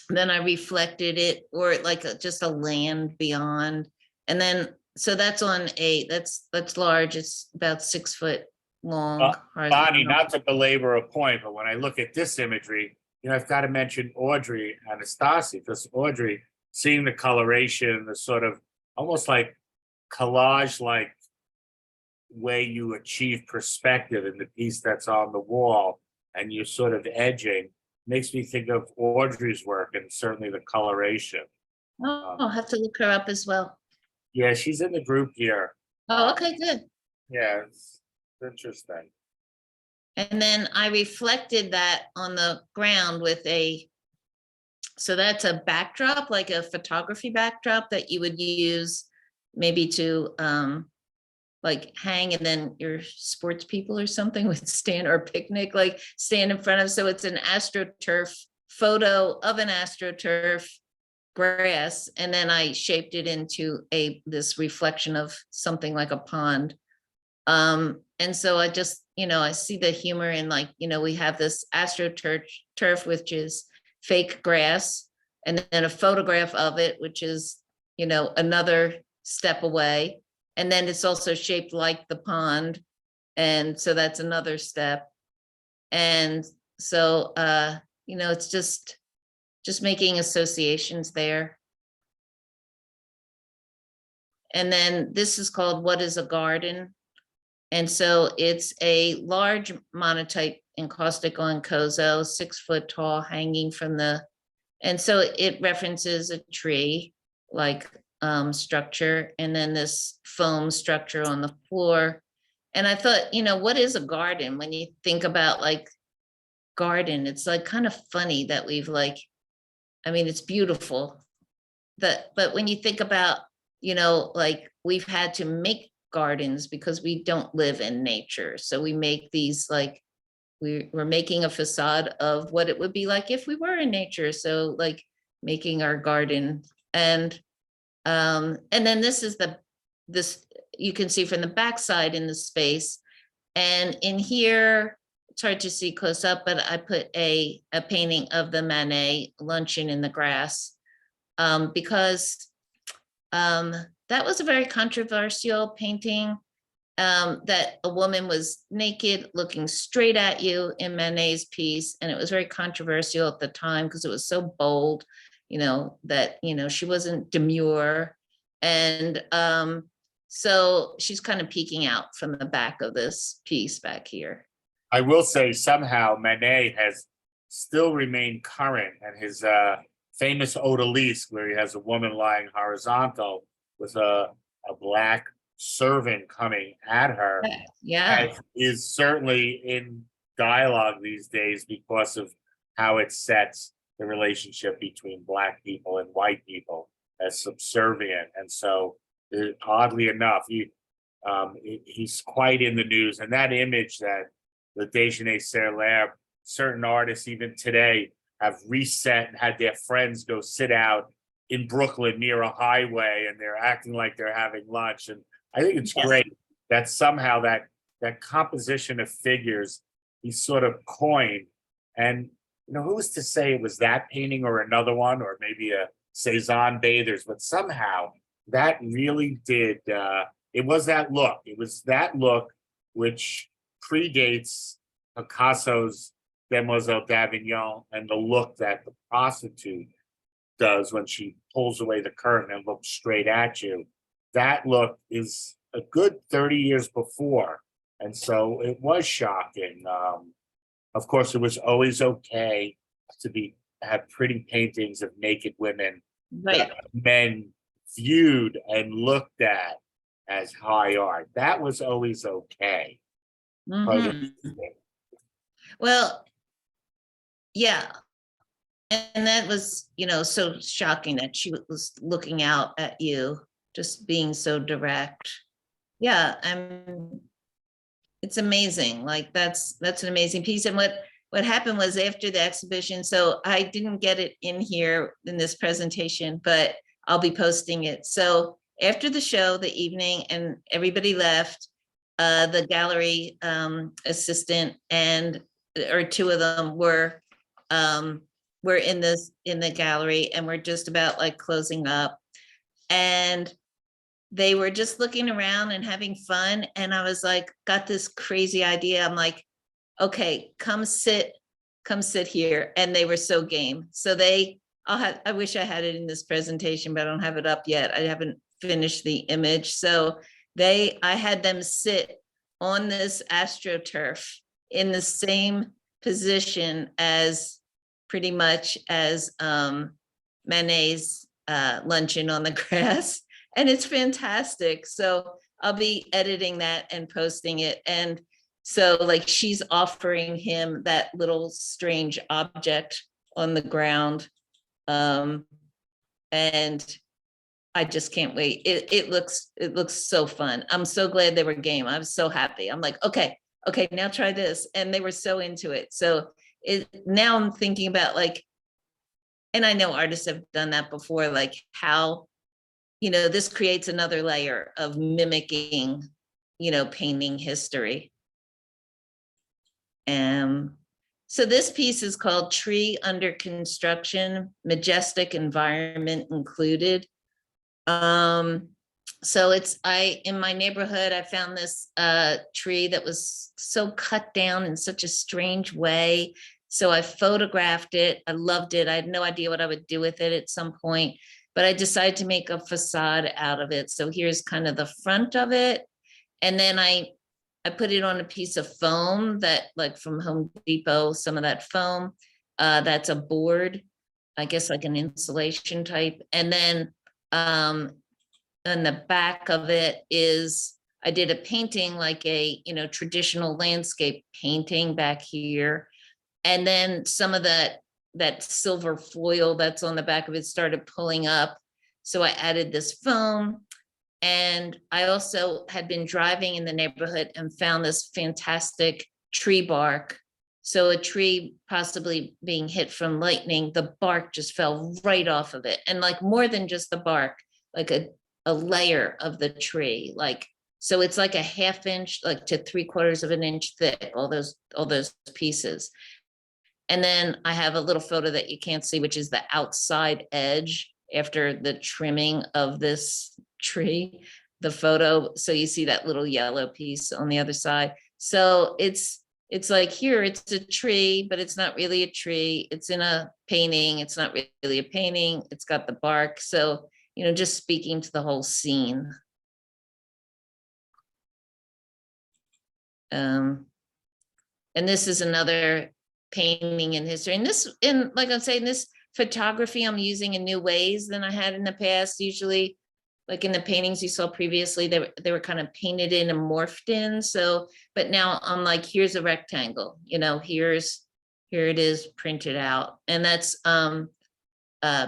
then I reflected it, or like just a land beyond. And then, so that's on that's large. It's about 6 foot long. Bonnie, not to belabor a point, but when I look at this imagery, I've got to mention Audrey Anastasi, because Audrey, seeing the coloration, the sort of almost like collage-like way you achieve perspective in the piece that's on the wall, and you're sort of edging, makes me think of Audrey's work and certainly the coloration. Oh, I'll have to look her up as well. Yeah, she's in the group here. Oh, okay, good. Yeah, it's interesting. And then I reflected that on the ground with so that's a backdrop, like a photography backdrop that you would use maybe to like hang, and then your sports people or something would stand, or picnic, like stand in front of. So it's an AstroTurf photo of an AstroTurf grass, and then I shaped it into this reflection of something like a pond. And so I just, I see the humor in, like, we have this AstroTurf, which is fake grass, and then a photograph of it, which is, another step away. And then it's also shaped like the pond. And so that's another step. And so, it's just just making associations there. And then this is called What is a Garden? And so it's a large monotype encaustic on Kozo, 6 foot tall, hanging from the, and so it references a tree like structure, and then this foam structure on the floor. And I thought, you know, what is a garden? When you think about like garden, it's like kind of funny that we've like, I mean, it's beautiful. But when you think about, you know, like we've had to make gardens because we don't live in nature. So we make these like, we're making a facade of what it would be like if we were in nature. So like making our garden. And then this is this you can see from the backside in the space. And in here, it's hard to see close up, but I put a painting of the Manet luncheon in the grass, because that was a very controversial painting, that a woman was naked looking straight at you in Manet's piece. And it was very controversial at the time because it was so bold, you know, that, you know, she wasn't demure. And so she's kind of peeking out from the back of this piece back here. I will say somehow Manet has still remained current, and his famous odalisque, where he has a woman lying horizontal with a black servant coming at her, Yeah. is certainly in dialogue these days because of how it sets the relationship between Black people and white people as subservient. And so, oddly enough, he's quite in the news. And that image that the Déjeuner sur l'herbe, certain artists even today have reset and had their friends go sit out in Brooklyn near a highway, and they're acting like they're having lunch. And I think it's great that somehow that composition of figures he sort of coined. And you know, who was to say it was that painting or another one, or maybe a Cezanne Bathers, but somehow that really did, it was that look. It was that look which predates Picasso's Demoiselle d'Avignon and the look that the prostitute does when she pulls away the curtain and looks straight at you. That look is a good 30 years before. And so it was shocking. Of course, it was always okay to have pretty paintings of naked women Right. that men viewed and looked at as high art. That was always okay. Mhm. Well, yeah. And that was, you know, so shocking that she was looking out at you, just being so direct. Yeah, it's amazing. Like that's an amazing piece. And what happened was after the exhibition, so I didn't get it in here in this presentation, but I'll be posting it. So after the show, the evening, and everybody left, the gallery assistant or two of them were in the gallery, and we're just about like closing up. And they were just looking around and having fun. And I was like, got this crazy idea. I'm like, okay, come sit here. And they were so game. So I wish I had it in this presentation, but I don't have it up yet. I haven't finished the image. So I had them sit on this AstroTurf in the same position as pretty much as Manet's luncheon on the grass. And it's fantastic. So I'll be editing that and posting it. And so like she's offering him that little strange object on the ground. And I just can't wait. It looks so fun. I'm so glad they were game. I was so happy. I'm like, okay, now try this. And they were so into it. So now I'm thinking about like, and I know artists have done that before, like how, you know, this creates another layer of mimicking, you know, painting history. So this piece is called Tree Under Construction, Majestic Environment Included. So in my neighborhood, I found this tree that was so cut down in such a strange way, So I photographed it. I loved it. I had no idea what I would do with it at some point, but I decided to make a facade out of it. So here's kind of the front of it. And then I put it on a piece of foam that, like from Home Depot, some of that foam, that's a board, I guess like an insulation type. And then on the back of it is, I did a painting, like a, traditional landscape painting back here. And then some of that silver foil that's on the back of it started pulling up. So I added this foam. And I also had been driving in the neighborhood and found this fantastic tree bark. So a tree possibly being hit from lightning, the bark just fell right off of it. And like more than just the bark, like a layer of the tree, like, so it's like a 1/2 inch, like to 3/4 of an inch thick, all those pieces. And then I have a little photo that you can't see, which is the outside edge after the trimming of this tree, the photo. So you see that little yellow piece on the other side. So it's like here, it's a tree, but it's not really a tree. It's in a painting. It's not really a painting. It's got the bark. So, just speaking to the whole scene. And this is another painting in history. And this, like I'm saying, this photography I'm using in new ways than I had in the past. Usually, like in the paintings you saw previously, they were kind of painted in and morphed in. So, but now I'm like, here's a rectangle, here it is printed out. And that's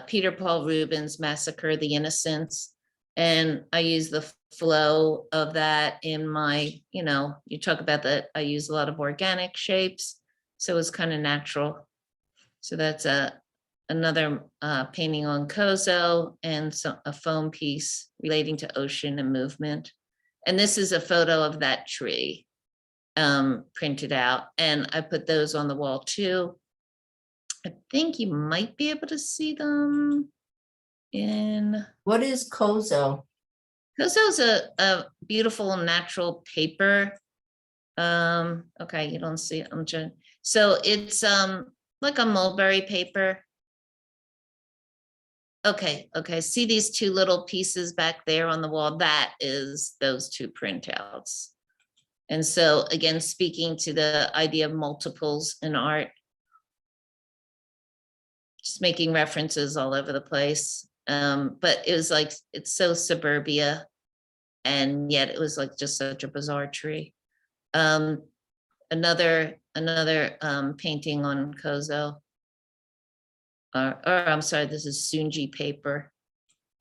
Peter Paul Rubens' Massacre of the Innocents. And I use the flow of that in my, you talk about that, I use a lot of organic shapes. So it's kind of natural. So that's another painting on Kozo, and a foam piece relating to ocean and movement. And this is a photo of that tree printed out. And I put those on the wall too. I think you might be able to see them in. What is Kozo? Kozo's a beautiful natural paper. Okay, you don't see it. I'm trying. So it's like a mulberry paper. Okay, see these two little pieces back there on the wall? That is those two printouts. And so again, speaking to the idea of multiples in art, just making references all over the place. But it was like, it's so suburbia, and yet it was like just such a bizarre tree. Another painting on Kozo. Or I'm sorry, this is Sunji paper.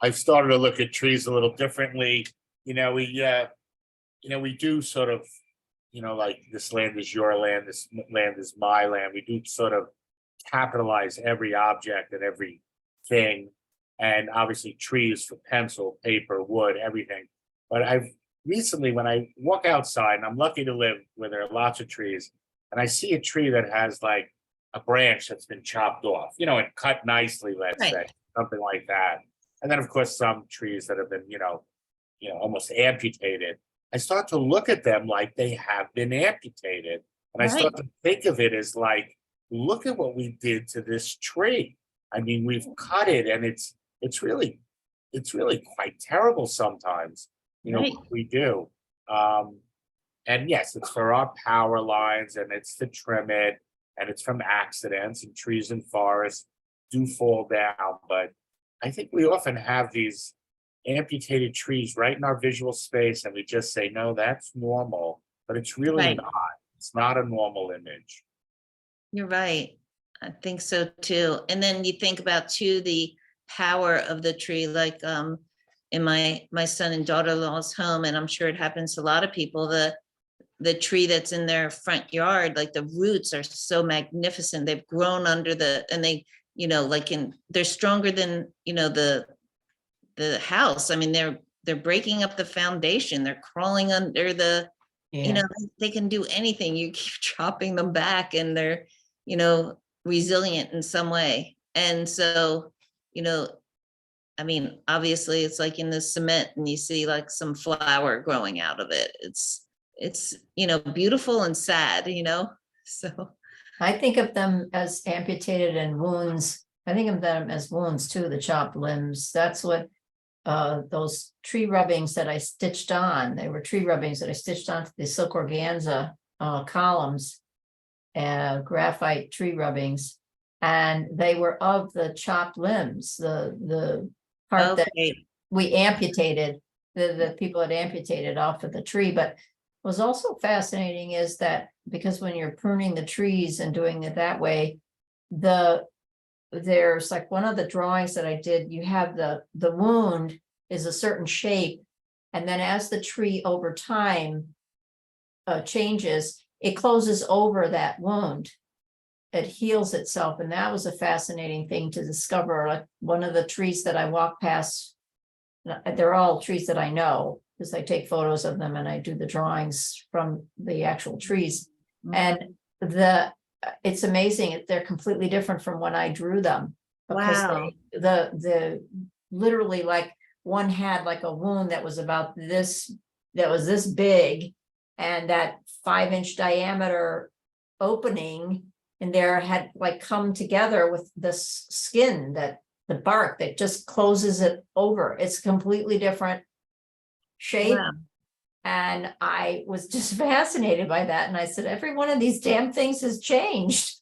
I've started to look at trees a little differently. We do sort of, like this land is your land, this land is my land. We do sort of capitalize every object and everything. And obviously trees for pencil, paper, wood, everything. But I've recently, when I walk outside, and I'm lucky to live where there are lots of trees, and I see a tree that has like a branch that's been chopped off, and cut nicely, let's say, something like that. And then of course, some trees that have been, almost amputated. I start to look at them like they have been amputated. And I start to think of it as like, look at what we did to this tree. I mean, we've cut it, and it's really quite terrible sometimes, what we do. And yes, it's for our power lines, and it's to trim it, and it's from accidents, and trees and forests do fall down. But I think we often have these amputated trees right in our visual space, and we just say, no, that's normal, but it's really not. It's not a normal image. You're right. I think so too. And then you think about too, the power of the tree, like in my son and daughter-in-law's home, and I'm sure it happens to a lot of people, the tree that's in their front yard, like the roots are so magnificent. They've grown under and they, they're stronger than, the house. I mean, they're breaking up the foundation. They're crawling under they can do anything. You keep chopping them back, and they're, resilient in some way. And so, I mean, obviously it's like in the cement, and you see like some flower growing out of it. It's beautiful and sad, so I think of them as amputated and wounds. I think of them as wounds too, the chopped limbs. That's what those tree rubbings that I stitched on, they were tree rubbings that I stitched onto the silk organza columns, graphite tree rubbings. And they were of the chopped limbs, the part that Okay, we amputated, the people had amputated off of the tree. But was also fascinating is that because when you're pruning the trees and doing it that way, there's like one of the drawings that I did, you have the wound is a certain shape. And then as the tree over time changes, it closes over that wound. It heals itself. And that was a fascinating thing to discover. Like one of the trees that I walk past, they're all trees that I know because I take photos of them and I do the drawings from the actual trees. And it's amazing. They're completely different from when I drew them. Because wow. the literally like one had like a wound that was about this, that was this big, and that 5-inch diameter opening in there had like come together with this skin, that the bark that just closes it over. It's completely different shape. Wow. And I was just fascinated by that. And I said, every one of these damn things has changed.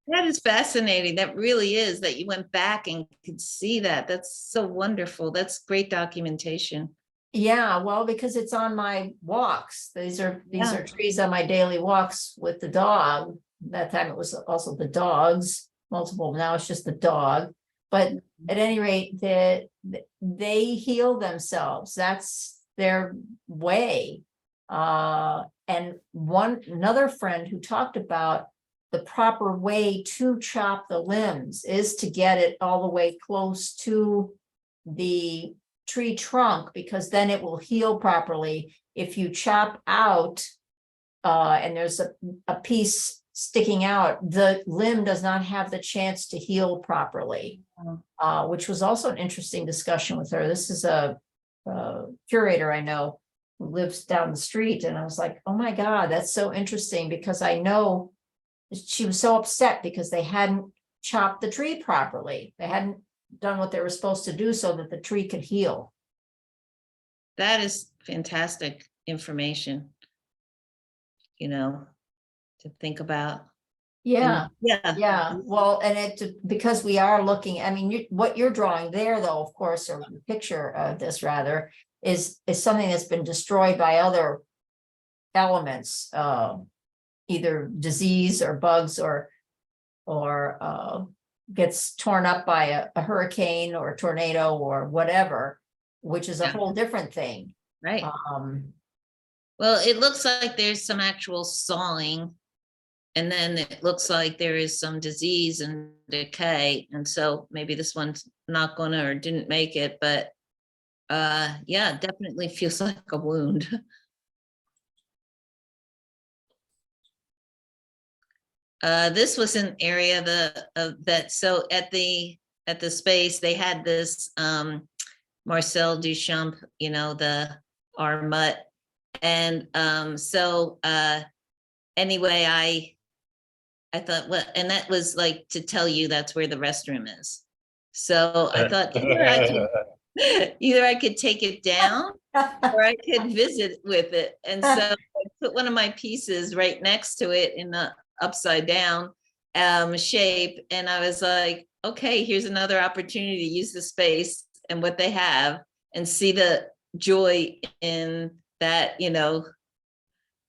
That is fascinating. That really is, that you went back and could see that. That's so wonderful. That's great documentation. Yeah, well, because it's on my walks. These are Yeah. trees on my daily walks with the dog. That time it was also the dogs, multiple. Now it's just the dog. But at any rate, they heal themselves. That's their way. And another friend who talked about the proper way to chop the limbs is to get it all the way close to the tree trunk, because then it will heal properly. If you chop out and there's a piece sticking out, the limb does not have the chance to heal properly, which was also an interesting discussion with her. This is a curator I know who lives down the street, and I was like, oh my God, that's so interesting, because I know she was so upset because they hadn't chopped the tree properly. They hadn't done what they were supposed to do so that the tree could heal. That is fantastic information, to think about. Yeah, Yeah. yeah. Well, and because we are looking, I mean, what you're drawing there, though, of course, or the picture of this rather, is something that's been destroyed by other elements, either disease or bugs or gets torn up by a hurricane or a tornado or whatever, which is a whole different thing. Right. Well, it looks like there's some actual sawing, and then it looks like there is some disease and decay. And so maybe this one's not gonna or didn't make it, but yeah, definitely feels like a wound. This was an area that so at the space they had this Marcel Duchamp, the our mutt, and so anyway, I thought, well, and that was like to tell you that's where the restroom is. So I thought either I could take it down or I could visit with it, and so I put one of my pieces right next to it in the upside down shape, and I was like, okay, here's another opportunity to use the space and what they have and see the joy in that,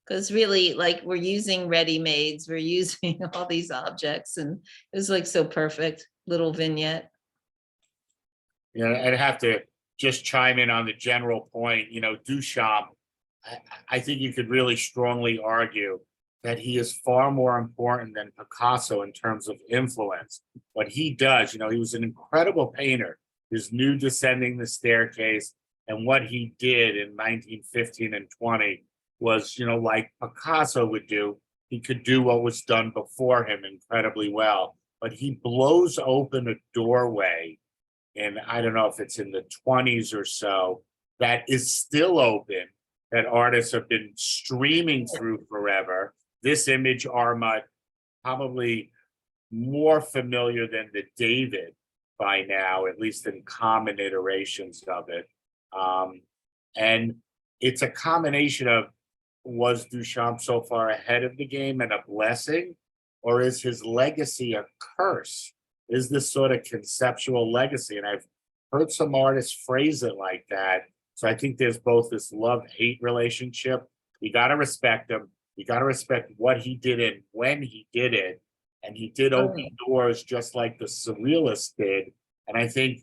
because really, like, we're using ready-mades, we're using all these objects, and it was like so perfect little vignette. I'd have to just chime in on the general point. Duchamp, I think you could really strongly argue that he is far more important than Picasso in terms of influence. What he does, he was an incredible painter. His Nude Descending the Staircase and what he did in 1915 and 20 was, like Picasso would do. He could do what was done before him incredibly well, but he blows open a doorway, and I don't know if it's in the 20s or so, that is still open, that artists have been streaming through forever. This image, Armut, probably more familiar than the David by now, at least in common iterations of it. And it's a combination of, was Duchamp so far ahead of the game and a blessing, or is his legacy a curse? Is this sort of conceptual legacy? And I've heard some artists phrase it like that. So I think there's both this love-hate relationship. You got to respect him. You got to respect what he did and when he did it. And he did open doors just like the surrealists did. And I think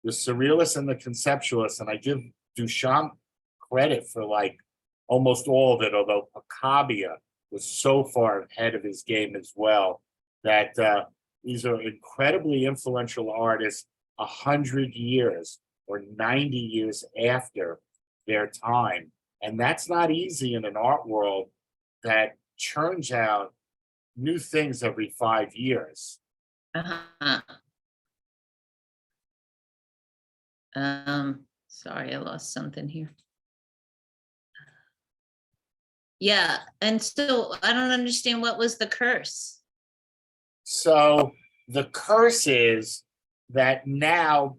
the surrealists and the conceptualists, and I give Duchamp credit for like almost all of it, although Picabia was so far ahead of his game as well, that these are incredibly influential artists 100 years or 90 years after their time. And that's not easy in an art world that churns out new things every 5 years. Uh-huh. Sorry, I lost something here. Yeah, and so I don't understand, what was the curse? So the curse is that now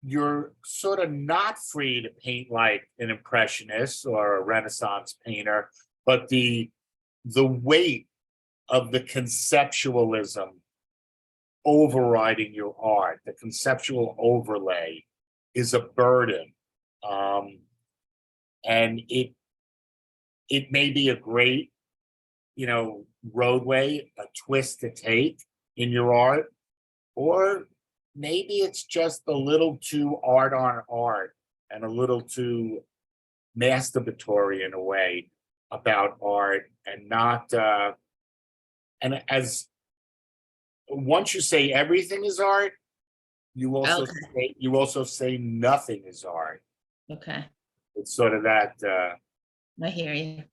you're sort of not free to paint like an impressionist or a Renaissance painter, but the weight of the conceptualism overriding your art, the conceptual overlay, is a burden. And it may be a great, roadway, a twist to take in your art, or maybe it's just a little too art on art and a little too masturbatory in a way about art, and not and as once you say everything is art, you also say nothing is art. Okay, It's sort of that I hear you.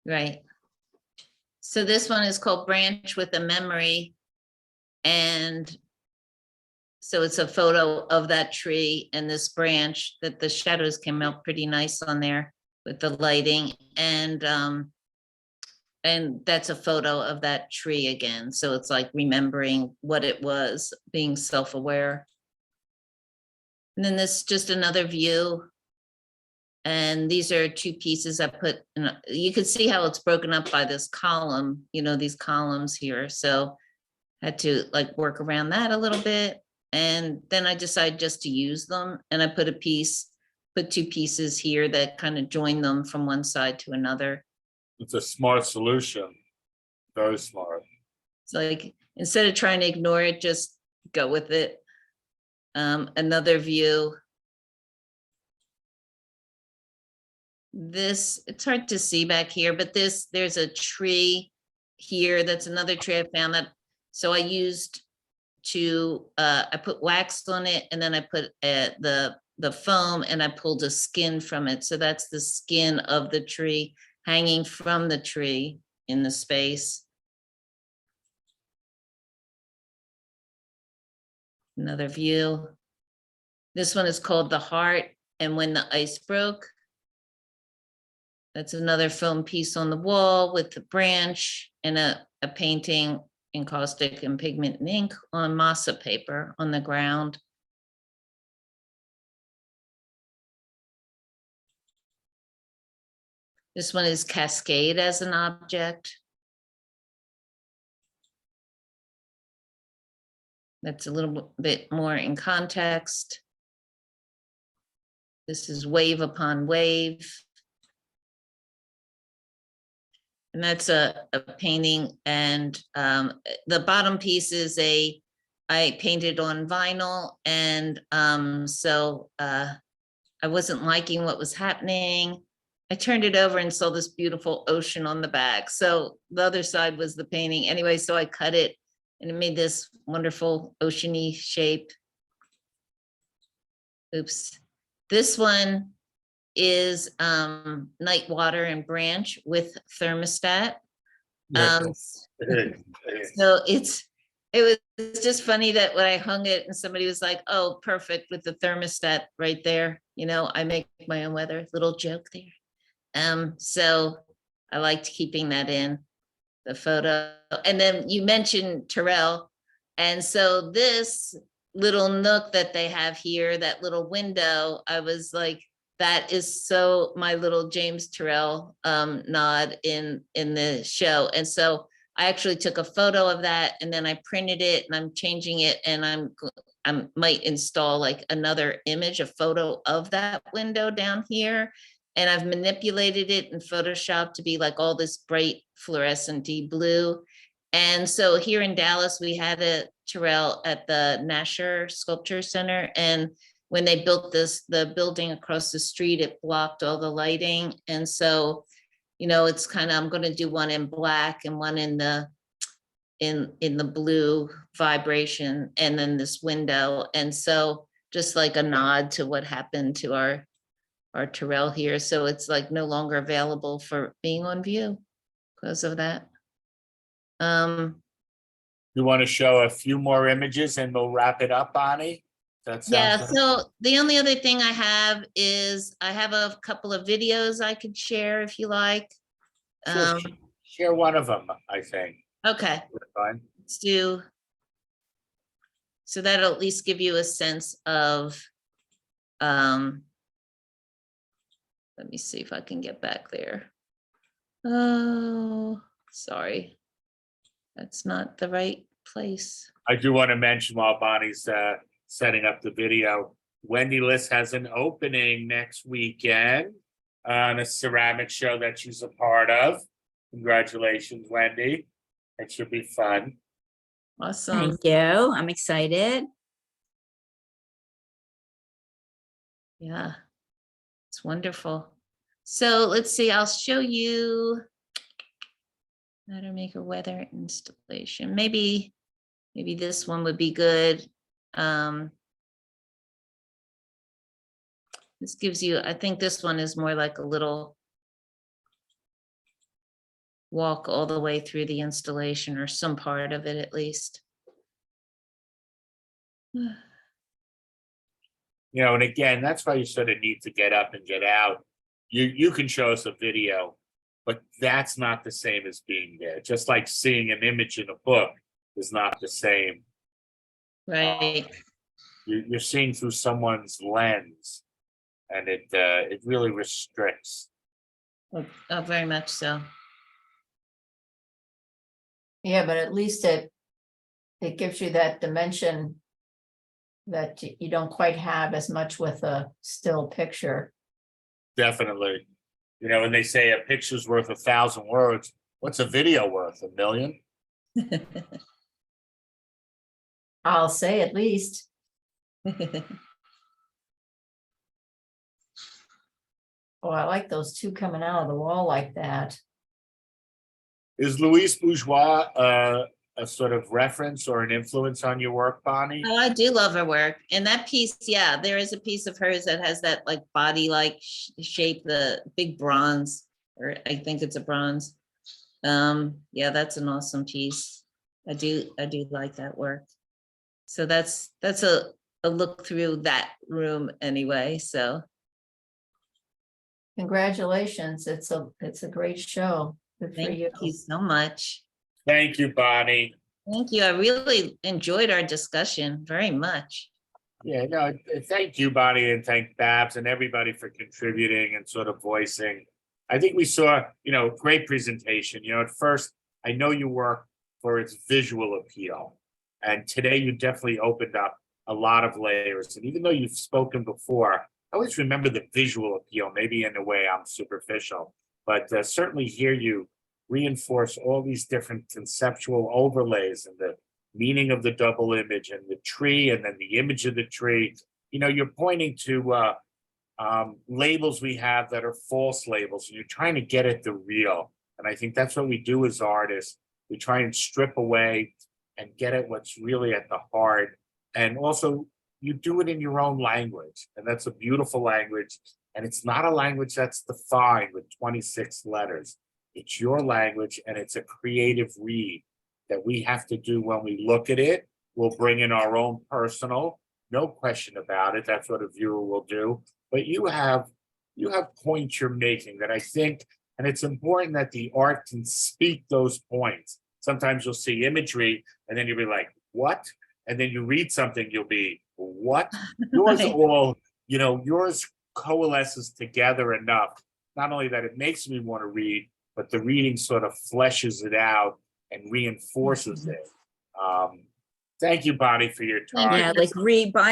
Right. So this one is called Branch with a Memory. And so it's a photo of that tree and this branch that the shadows came out pretty nice on there with the lighting. And that's a photo of that tree again. So it's like remembering what it was, being self-aware. And then this is just another view. And these are two pieces I put in. You can see how it's broken up by this column, these columns here. So I had to like work around that a little bit. And then I decided just to use them. And I put two pieces here that kind of join them from one side to another. it's a smart solution. Very smart. It's like, instead of trying to ignore it, just go with it. Another view. This, it's hard to see back here, but there's a tree here. That's another tree I found that. So I used I put wax on it, and then I put the foam, and I pulled a skin from it. So that's the skin of the tree hanging from the tree in the space. Another view. This one is called The Heart and When the Ice Broke. That's another foam piece on the wall with the branch and a painting in caustic and pigment and ink on masa paper on the ground. This one is Cascade as an object. That's a little bit more in context. This is Wave Upon Wave. And that's a painting, and the bottom piece is I painted on vinyl, and so I wasn't liking what was happening. I turned it over and saw this beautiful ocean on the back. So the other side was the painting. Anyway, so I cut it, and it made this wonderful oceany shape. Oops. This one is Night Water and Branch with thermostat. So it was just funny that when I hung it and somebody was like, oh, perfect with the thermostat right there. I make my own weather, little joke there. So I liked keeping that in. the photo. And then you mentioned Terrell. And so this little nook that they have here, that little window, I was like, that is so my little James Terrell nod in the show. And so I actually took a photo of that and then I printed it and I'm changing it and I might install like another image, a photo of that window down here. And I've manipulated it in Photoshop to be like all this bright fluorescent-y blue. And so here in Dallas, we had a Terrell at the Nasher Sculpture Center. And when they built the building across the street, it blocked all the lighting. And so, you know, it's kind of, I'm going to do one in black and one in the blue vibration, and then this window. And so just like a nod to what happened to our Terrell here. So it's like no longer available for being on view because of that. You want to show a few more images and we'll wrap it up, Bonnie? That sounds Yeah, good? so the only other thing I have is I have a couple of videos I could share if you like. Sure, share one of them, I think. Okay, Fine. let's do. So that'll at least give you a sense of, let me see if I can get back there. Oh, sorry. That's not the right place. I do want to mention while Bonnie's setting up the video, Wendy List has an opening next weekend on a ceramic show that she's a part of. Congratulations, Wendy. It should be fun. Awesome. Thank you. I'm excited. Yeah, it's wonderful. So let's see, I'll show you how to make a weather installation. Maybe this one would be good. This gives you, I think this one is more like a little walk all the way through the installation, or some part of it at least. You know, and again, that's why you sort of need to get up and get out. You can show us a video, but that's not the same as being there. Just like seeing an image in a book is not the same. Right. You're seeing through someone's lens, and it really restricts. Oh, very much so. Yeah, but at least it gives you that dimension that you don't quite have as much with a still picture. Definitely. You know, when they say a picture's worth 1,000 words, what's a video worth? 1,000,000? I'll say at least. Oh, I like those two coming out of the wall like that. Is Louise Bourgeois a sort of reference or an influence on your work, Bonnie? Oh, I do love her work. And that piece, yeah, there is a piece of hers that has that like body-like shape, the big bronze, or I think it's a bronze. Yeah, that's an awesome piece. I do like that work. So that's a look through that room anyway, so. Congratulations. It's a great show. Good for Thank you. you so much. Thank you, Bonnie. Thank you. I really enjoyed our discussion very much. Yeah, no, thank you, Bonnie, and thank Babs and everybody for contributing and sort of voicing. I think we saw, you know, great presentation. You know, at first, I know you work for its visual appeal. And today you definitely opened up a lot of layers. And even though you've spoken before, I always remember the visual appeal. Maybe in a way I'm superficial, but certainly hear you reinforce all these different conceptual overlays and the meaning of the double image and the tree and then the image of the tree. You know, you're pointing to labels we have that are false labels, and you're trying to get at the real. And I think that's what we do as artists. We try and strip away and get at what's really at the heart. And also, you do it in your own language. And that's a beautiful language. And it's not a language that's defined with 26 letters. It's your language, and it's a creative read that we have to do when we look at it. We'll bring in our own personal, no question about it. That's what a viewer will do. But you have points you're making that I think And it's important that the art can speak those points. Sometimes you'll see imagery and then you'll be like, what? And then you read something, you'll be, what? Yours Right. all, yours coalesces together enough. Not only that it makes me want to read, but the reading sort of fleshes it out and reinforces it. Thank you, Bonnie, for your Thank time. Yeah, like redefines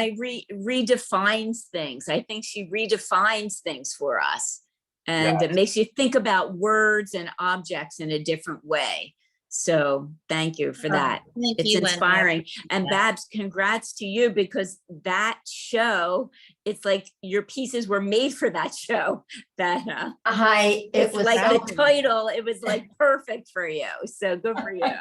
things. I think she redefines things for us. And it makes you think about words and objects in a different way. So thank you for that. Thank It's you, Wendy. inspiring. And Yeah. Babs, congrats to you, because that show, it's like your pieces were made for that show. That It it's was like so- the title, it was like perfect for you. So good for you. I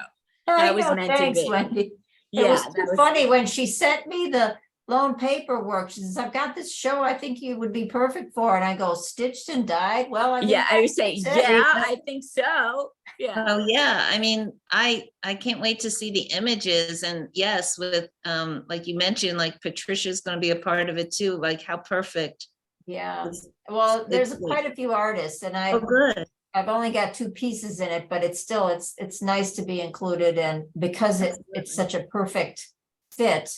that was know, meant to thanks, be. Wendy. Yeah, It was that too was- funny when she sent me the loan paperwork. She says, I've got this show I think you would be perfect for. And I go, stitched and dyed? Well, I think Yeah, I would say, that's it. yeah, I think so. Yeah. Oh, yeah. I mean, I can't wait to see the images, and yes, with, like you mentioned, like Patricia's going to be a part of it too. Like how perfect. Yeah, It's- well, there's it's quite a few artists and Oh, good. I've only got 2 pieces in it, but it's still, it's nice to be included, and because it's such a perfect fit.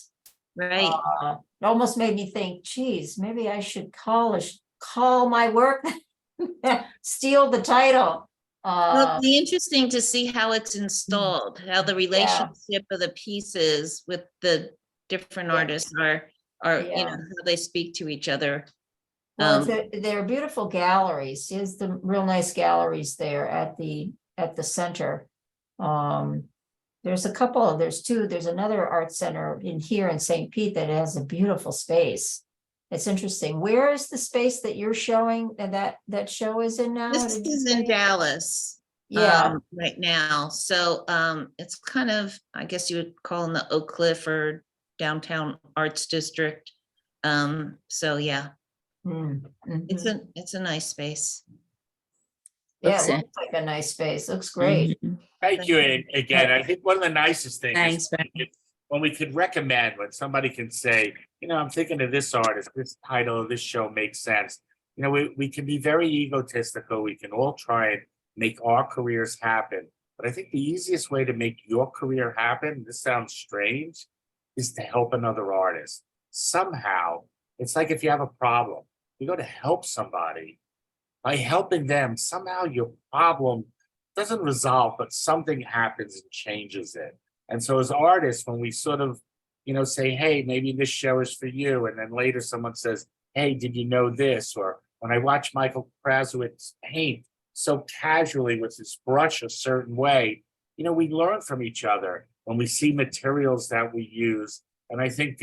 Right. It almost made me think, geez, maybe I should call my work, steal the title. Well, it'll be interesting to see how it's installed, how the relationship of the pieces with the different Yeah. artists are, Yeah. how they speak to each other. Well, they're beautiful galleries. Here's the real nice galleries there at the center. There's a couple, there's 2, there's another art center in here in St. Pete that has a beautiful space. It's interesting. Where is the space that you're showing and that show is in now? This Did you is say? in Dallas. Yeah, Right now. So it's kind of, I guess you would call in the Oak Cliff or downtown arts district. So yeah, it's mhm. a nice space. Yeah, Looks it it. looks like a nice space. Looks great. Mhm. Thank you again. I think one of the nicest things Thanks, is when we could recommend, when somebody can say, I'm thinking of this artist, this title of this show makes sense. We can be very egotistical. We can all try and make our careers happen. But I think the easiest way to make your career happen, this sounds strange, is to help another artist. Somehow, it's like if you have a problem, you go to help somebody. By helping them, somehow your problem doesn't resolve, but something happens and changes it. And so as artists, when we sort of, say, hey, maybe this show is for you. And then later someone says, hey, did you know this? Or when I watch Michael Krasowitz paint so casually with his brush a certain way, we learn from each other when we see materials that we use. And I think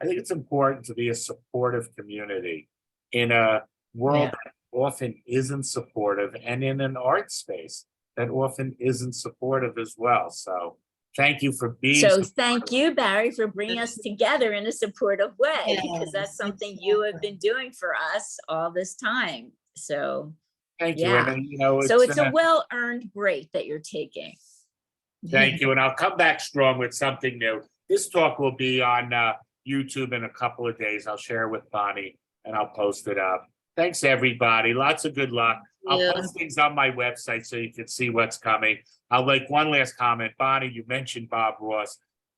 it's important to be a supportive community in a world that often isn't supportive, and in an art space that often isn't supportive as well. So thank you for being So thank you, Barry, for bringing us together in a supportive way, Yeah, because that's something you have been doing for us all this time. So, Thank you. yeah. And so it's a well-earned break that you're taking. thank you. And I'll come back strong with something new. This talk will be on YouTube in a couple of days. I'll share with Bonnie and I'll post it up. Thanks, everybody. Lots of good luck. I'll post things on my website so you can see what's coming. I'll make one last comment. Bonnie, you mentioned Bob Ross.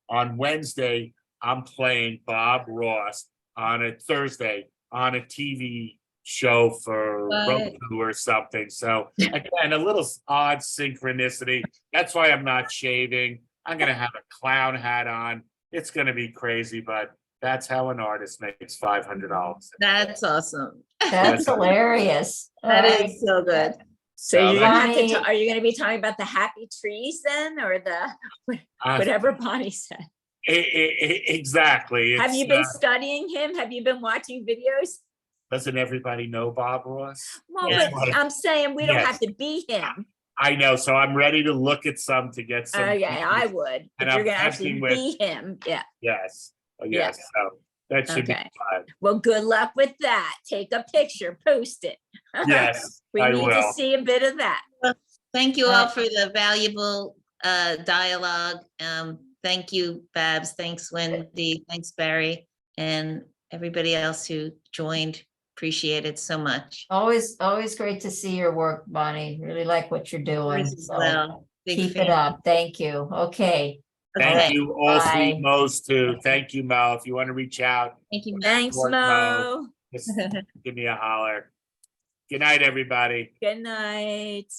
On Wednesday, I'm playing Bob Ross on a Thursday on a TV show for Roku or something. So again, a little odd synchronicity. That's why I'm not shaving. I'm going to have a clown hat on. It's going to be crazy, but that's how an artist makes $500. That's awesome. That's hilarious. That All right. is so good. So So you're gonna have to Bonnie- are you going to be talking about the happy trees then, or the whatever Bonnie said? Exactly. Have you It's, been studying him? Have you been watching videos? doesn't everybody know Bob Ross? Well, Yeah. but I'm saying we don't Yes. have to be him. I know, so I'm ready to look at some to get some. Yeah, I would. And If you're I'm gonna actually testing with- be him, yeah. Yes, oh, Yeah. yes, so that should be Okay. fun. Well, good luck with that. Take a picture, post it. Yes, We I need to will. see a bit of that. Thank you all for the valuable dialogue. Thank you, Babs. Thanks, Wendy. Thanks, Barry, and everybody else who joined. Appreciate it so much. Always great to see your work, Bonnie. Really like what you're doing. Yours as So well. Big keep fan. it up. Thank you. Okay. Thank Okay. you, all three Bye. Mo's too. Thank you, Mo. If you want to reach out, Thank you. Thanks, Support Mo. just give me a holler. Good night, everybody. Good night.